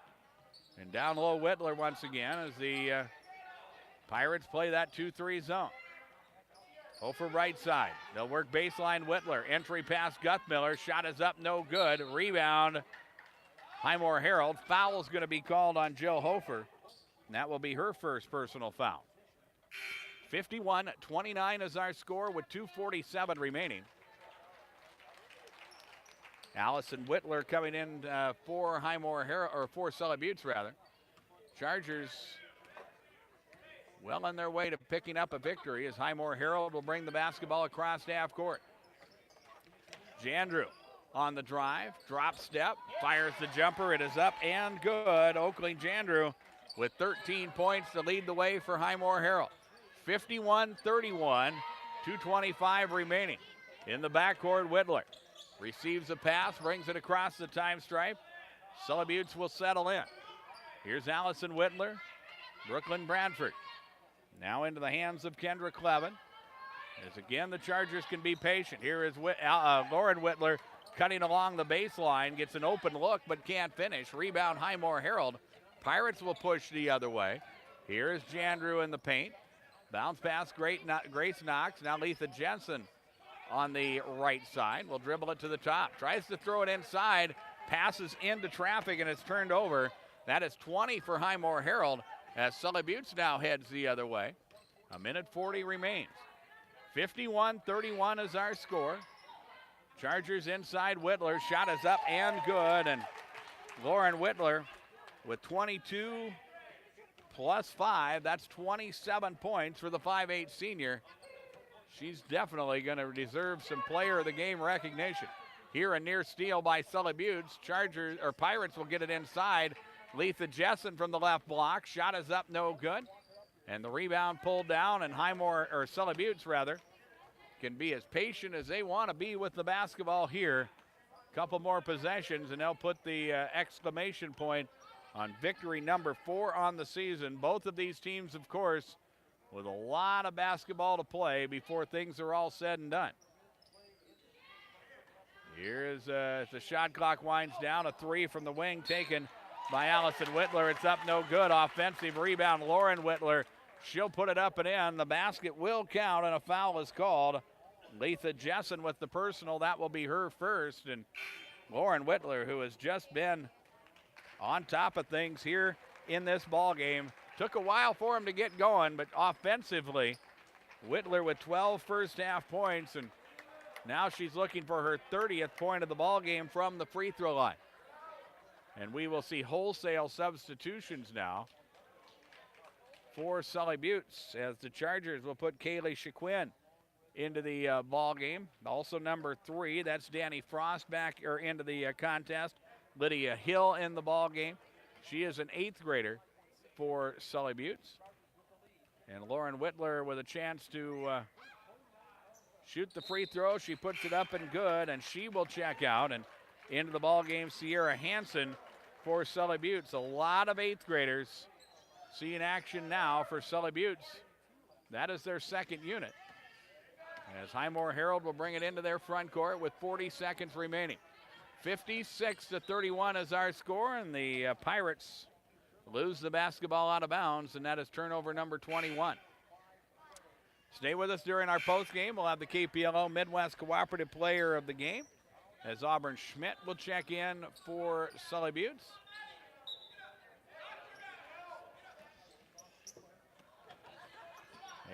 And down low Whitler once again as the Pirates play that 2-3 zone. Hofer right side. They'll work baseline Whitler. Entry pass Guthmiller. Shot is up, no good. Rebound Highmore Harrold. Foul is going to be called on Jill Hofer. And that will be her first personal foul. 51-29 is our score with 2:47 remaining. Allison Whitler coming in for Highmore Harrold, or for Sully Buttes rather. Chargers well on their way to picking up a victory as Highmore Harrold will bring the basketball across half court. Jandrew on the drive, drop step, fires the jumper. It is up and good. Oakley Jandrew with 13 points to lead the way for Highmore Harrold. 51-31, 2:25 remaining. In the backcourt, Whitler receives a pass, brings it across the time stripe. Sully Buttes will settle in. Here's Allison Whitler, Brooklyn Bradford. Now into the hands of Kendra Clevin. As again, the Chargers can be patient. Here is Lauren Whitler cutting along the baseline, gets an open look but can't finish. Rebound Highmore Harrold. Pirates will push the other way. Here is Jandrew in the paint. Bounce pass, Grace Knox. Now Letha Jensen on the right side. Will dribble it to the top. Tries to throw it inside. Passes into traffic and it's turned over. That is 20 for Highmore Harrold as Sully Buttes now heads the other way. 1:40 remains. 51-31 is our score. Chargers inside Whitler. Shot is up and good. And Lauren Whitler with 22 plus 5. That's 27 points for the 5'8 senior. She's definitely going to deserve some player of the game recognition. Here a near steal by Sully Buttes. Pirates will get it inside. Letha Jessen from the left block. Shot is up, no good. And the rebound pulled down, and Sully Buttes rather, can be as patient as they want to be with the basketball here. Couple more possessions, and they'll put the exclamation point on victory number 4 on the season. Both of these teams, of course, with a lot of basketball to play before things are all said and done. Here's the shot clock winds down. A 3 from the wing taken by Allison Whitler. It's up, no good. Offensive rebound, Lauren Whitler. She'll put it up and in. The basket will count, and a foul is called. Letha Jessen with the personal. That will be her first. And Lauren Whitler, who has just been on top of things here in this ball game. Took a while for him to get going, but offensively, Whitler with 12 first half points, and now she's looking for her 30th point of the ball game from the free throw line. And we will see wholesale substitutions now for Sully Buttes as the Chargers will put Kaylee Shaquin into the ball game. Also number 3, that's Danny Frost back into the contest. Lydia Hill in the ball game. She is an 8th grader for Sully Buttes. And Lauren Whitler with a chance to shoot the free throw. She puts it up and good, and she will check out. And into the ball game, Sierra Hansen for Sully Buttes. A lot of 8th graders seeing action now for Sully Buttes. That is their second unit. As Highmore Harrold will bring it into their front court with 40 seconds remaining. 56-31 is our score, and the Pirates lose the basketball out of bounds, and that is turnover number 21. Stay with us during our post game. We'll have the KPLO Midwest Cooperative Player of the Game as Auburn Schmidt will check in for Sully Buttes.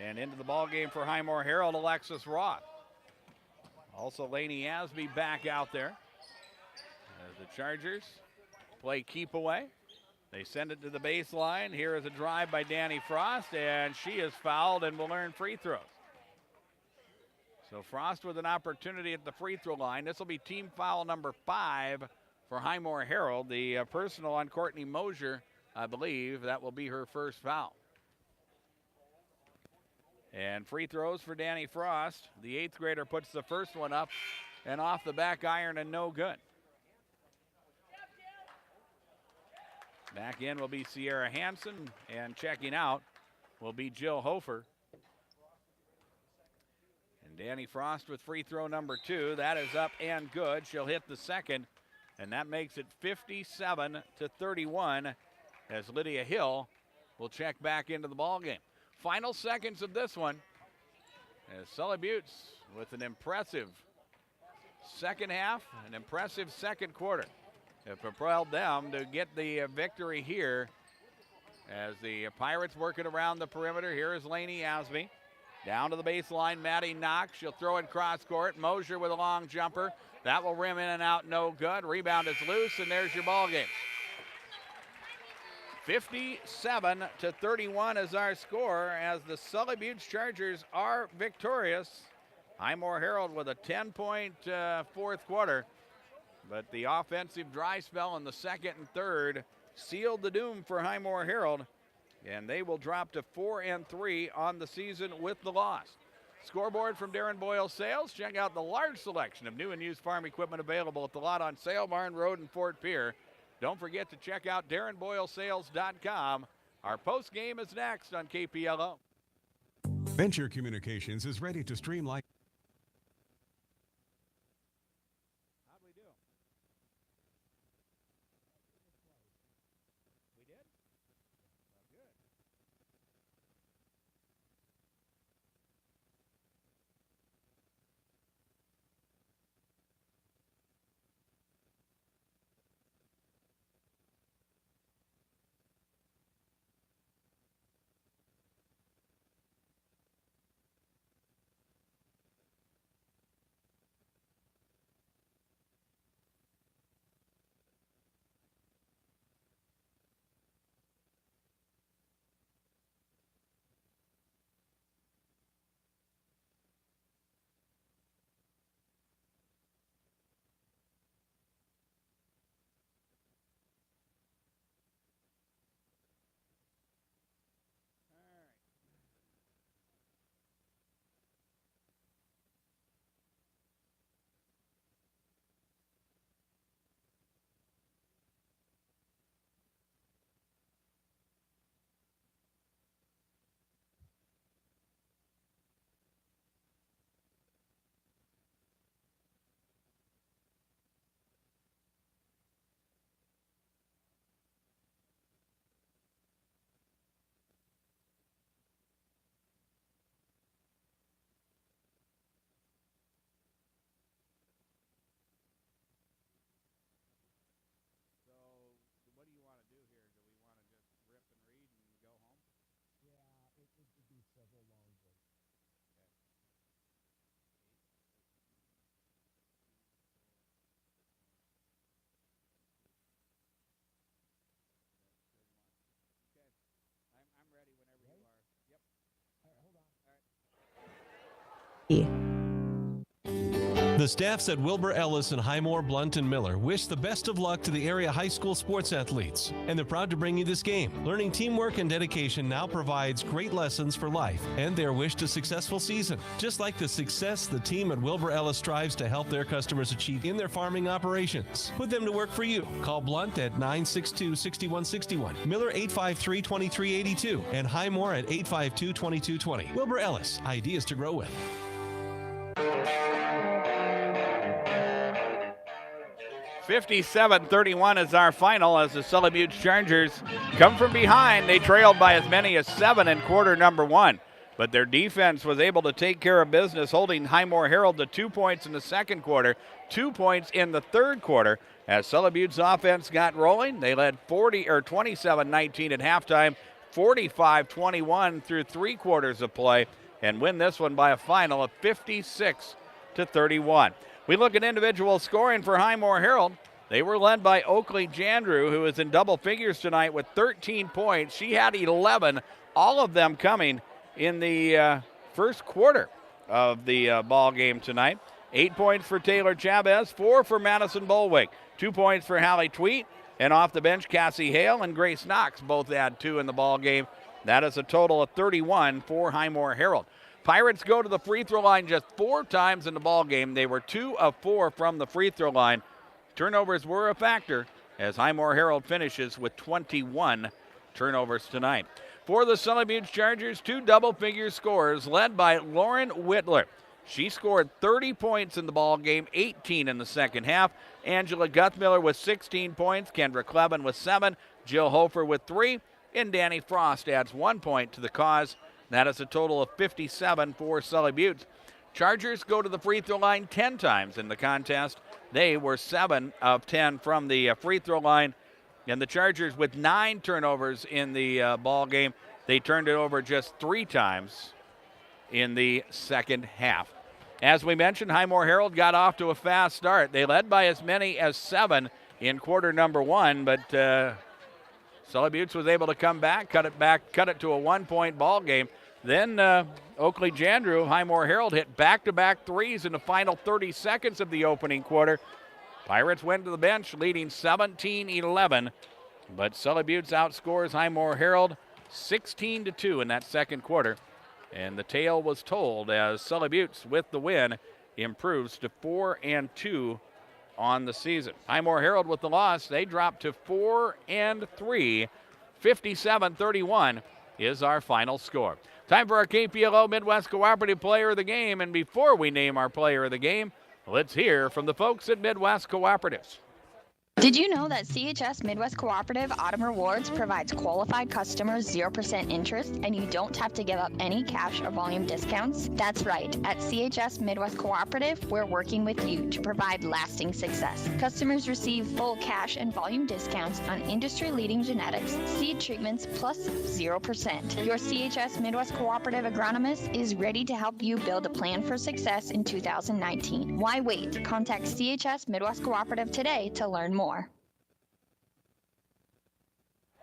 And into the ball game for Highmore Harrold, Alexis Roth. Also Laney Asby back out there. As the Chargers play keep away. They send it to the baseline. Here is a drive by Danny Frost, and she is fouled and will earn free throws. So Frost with an opportunity at the free throw line. This will be team foul number 5 for Highmore Harrold. The personal on Courtney Mosier, I believe. That will be her first foul. And free throws for Danny Frost. The 8th grader puts the first one up and off the back iron and no good. Back in will be Sierra Hansen, and checking out will be Jill Hofer. And Danny Frost with free throw number 2. That is up and good. She'll hit the second, and that makes it 57-31 as Lydia Hill will check back into the ball game. Final seconds of this one as Sully Buttes with an impressive second half, an impressive second quarter. It propelled them to get the victory here as the Pirates working around the perimeter. Here is Lainey Asby. Down to the baseline, Maddie Knox. She'll throw it cross court. Mosier with a long jumper. That will rim in and out, no good. Rebound is loose, and there's your ball game. 57-31 is our score as the Sully Buttes Chargers are victorious. Highmore Harrold with a 10-point fourth quarter, but the offensive dry spell in the second and third sealed the doom for Highmore Harrold, and they will drop to 4-3 on the season with the loss. Scoreboard from Darren Boyle Sales. Check out the large selection of new and used farm equipment available at the lot on Sale Barn Road in Fort Pierre. Don't forget to check out DarrenBoyleSales.com. Our post game is next on KPLO. Venture Communications is ready to streamline. How'd we do? We did? Well, good. What do you want to do here? Do we want to just rip and read and go home? Yeah, it would be several long breaks. Okay. I'm ready whenever you are. Yep. All right, hold on. All right. The staffs at Wilbur Ellis and Highmore, Blunt, and Miller wish the best of luck to the area high school sports athletes, and they're proud to bring you this game. Learning teamwork and dedication now provides great lessons for life and their wish to successful season. Just like the success the team at Wilbur Ellis strives to help their customers achieve in their farming operations. Put them to work for you. Call Blunt at 962-6161, Miller 853-2382, and Highmore at 852-2220. Wilbur Ellis, ideas to grow with. 57-31 is our final as the Sully Buttes Chargers come from behind. They trailed by as many as 7 in quarter number 1, but their defense was able to take care of business, holding Highmore Harrold to 2 points in the second quarter, 2 points in the third quarter. As Sully Buttes offense got rolling, they led 27-19 at halftime, 45-21 through 3 quarters of play, and win this one by a final of 56-31. We look at individual scoring for Highmore Harrold. They were led by Oakley Jandrew, who is in double figures tonight with 13 points. She had 11, all of them coming in the first quarter of the ball game tonight. 8 points for Taylor Chavez, 4 for Madison Bolwick, 2 points for Hallie Tweet, and off the bench, Cassie Hale and Grace Knox both had 2 in the ball game. That is a total of 31 for Highmore Harrold. Pirates go to the free throw line just 4 times in the ball game. They were 2 of 4 from the free throw line. Turnovers were a factor as Highmore Harrold finishes with 21 turnovers tonight. For the Sully Buttes Chargers, 2 double-figure scores led by Lauren Whitler. She scored 30 points in the ball game, 18 in the second half. Angela Guthmiller with 16 points, Kendra Kleben with 7, Jill Hofer with 3, and Danny Frost adds 1 point to the cause. That is a total of 57 for Sully Buttes. Chargers go to the free throw line 10 times in the contest. They were 7 of 10 from the free throw line. And the Chargers with 9 turnovers in the ball game. They turned it over just 3 times in the second half. As we mentioned, Highmore Harrold got off to a fast start. They led by as many as 7 in quarter number 1, but Sully Buttes was able to come back, cut it to a 1-point ball game. Then Oakley Jandrew, Highmore Harrold hit back-to-back threes in the final 30 seconds of the opening quarter. Pirates went to the bench leading 17-11, but Sully Buttes outscores Highmore Harrold 16-2 in that second quarter. And the tale was told as Sully Buttes, with the win, improves to 4-2 on the season. Highmore Harrold with the loss, they drop to 4-3. 57-31 is our final score. Time for our KPLO Midwest Cooperative Player of the Game. And before we name our Player of the Game, let's hear from the folks at Midwest Cooperatives. Did you know that CHS Midwest Cooperative Autumn Rewards provides qualified customers 0% interest and you don't have to give up any cash or volume discounts? That's right. At CHS Midwest Cooperative, we're working with you to provide lasting success. Customers receive full cash and volume discounts on industry-leading genetics, seed treatments, plus 0%. Your CHS Midwest Cooperative agronomist is ready to help you build a plan for success in 2019. Why wait? Contact CHS Midwest Cooperative today to learn more.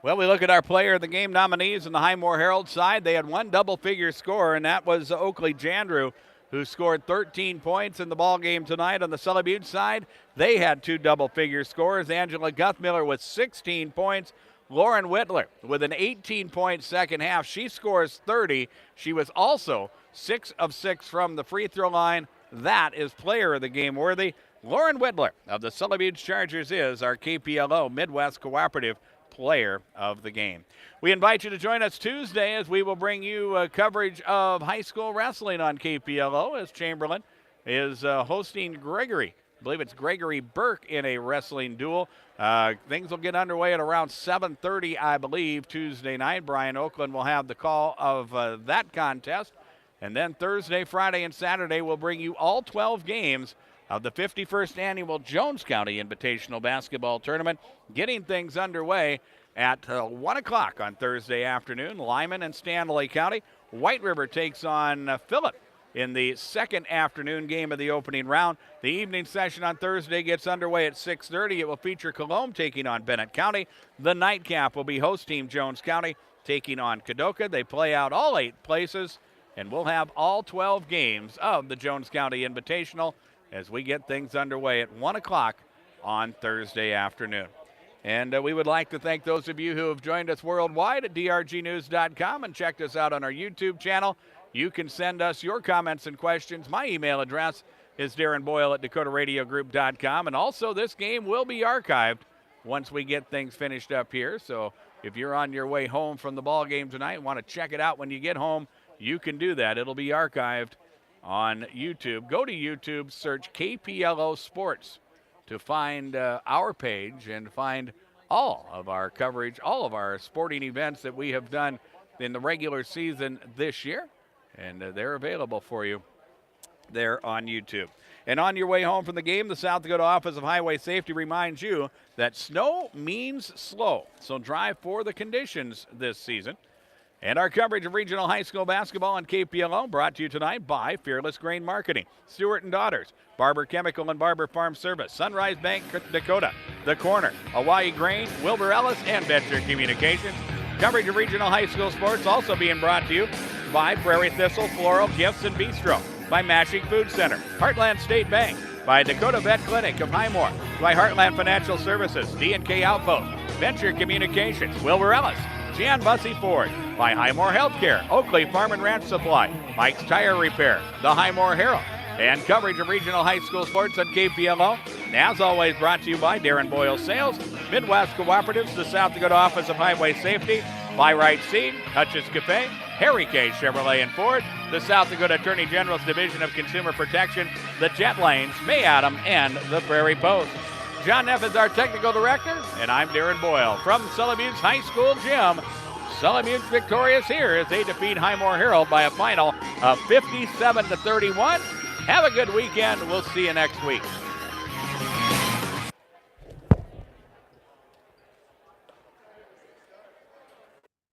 Well, we look at our Player of the Game nominees on the Highmore Harrold side. They had 1 double-figure score, and that was Oakley Jandrew, who scored 13 points in the ball game tonight. On the Sully Buttes side, they had 2 double-figure scores. Angela Guthmiller with 16 points. Lauren Whitler with an 18-point second half. She scores 30. She was also 6 of 6 from the free throw line. That is Player of the Game worthy. Lauren Whitler of the Sully Buttes Chargers is our KPLO Midwest Cooperative Player of the Game. We invite you to join us Tuesday as we will bring you coverage of high school wrestling on KPLO as Chamberlain is hosting Gregory. I believe it's Gregory Burke in a wrestling duel. Things will get underway at around 7:30, I believe, Tuesday night. Brian Oakland will have the call of that contest. And then Thursday, Friday, and Saturday we'll bring you all 12 games of the 51st Annual Jones County Invitational Basketball Tournament, getting things underway at 1 o'clock on Thursday afternoon. Lyman and Stanley County. White River takes on Phillip in the second afternoon game of the opening round. The evening session on Thursday gets underway at 6:30. It will feature Colombe taking on Bennett County. The nightcap will be host team Jones County taking on Kadoka. They play out all 8 places, and we'll have all 12 games of the Jones County Invitational as we get things underway at 1 o'clock on Thursday afternoon. And we would like to thank those of you who have joined us worldwide at drgnews.com and checked us out on our YouTube channel. You can send us your comments and questions. My email address is Darren Boyle at DakotaRadioGroup.com. And also, this game will be archived once we get things finished up here. So if you're on your way home from the ball game tonight and want to check it out when you get home, you can do that. It'll be archived on YouTube. Go to YouTube, search KPLO Sports to find our page and find all of our coverage, all of our sporting events that we have done in the regular season this year. And they're available for you there on YouTube. And on your way home from the game, the South Dakota Office of Highway Safety reminds you that snow means slow. So drive for the conditions this season. And our coverage of regional high school basketball on KPLO brought to you tonight by Fearless Grain Marketing, Stewart & Daughters, Barber Chemical and Barber Farm Service, Sunrise Bank Dakota, The Corner, Hawaii Grain, Wilbur Ellis, and Venture Communications. Coverage of regional high school sports also being brought to you by Prairie Thistle Floral Gifts and Bistro, by Mashing Food Center, Heartland State Bank, by Dakota Vet Clinic of Highmore, by Heartland Financial Services, D&K Outpost, Venture Communications, Wilbur Ellis, Jan Bussey Ford, by Highmore Healthcare, Oakley Farm and Ranch Supply, Mike's Tire Repair, the Highmore Harrold, and coverage of regional high school sports on KPLO. And as always, brought to you by Darren Boyle Sales, Midwest Cooperatives, the South Dakota Office of Highway Safety, Buy Right Seed, Hutch's Cafe, Harry K. Chevrolet and Ford, the South Dakota Attorney General's Division of Consumer Protection, the Jet Lanes, May Adam, and the Prairie Post. John Neff is our technical director, and I'm Darren Boyle from Sully Buttes High School Gym. Sully Buttes victorious here as they defeat Highmore Harrold by a final of 57-31. Have a good weekend. We'll see you next week.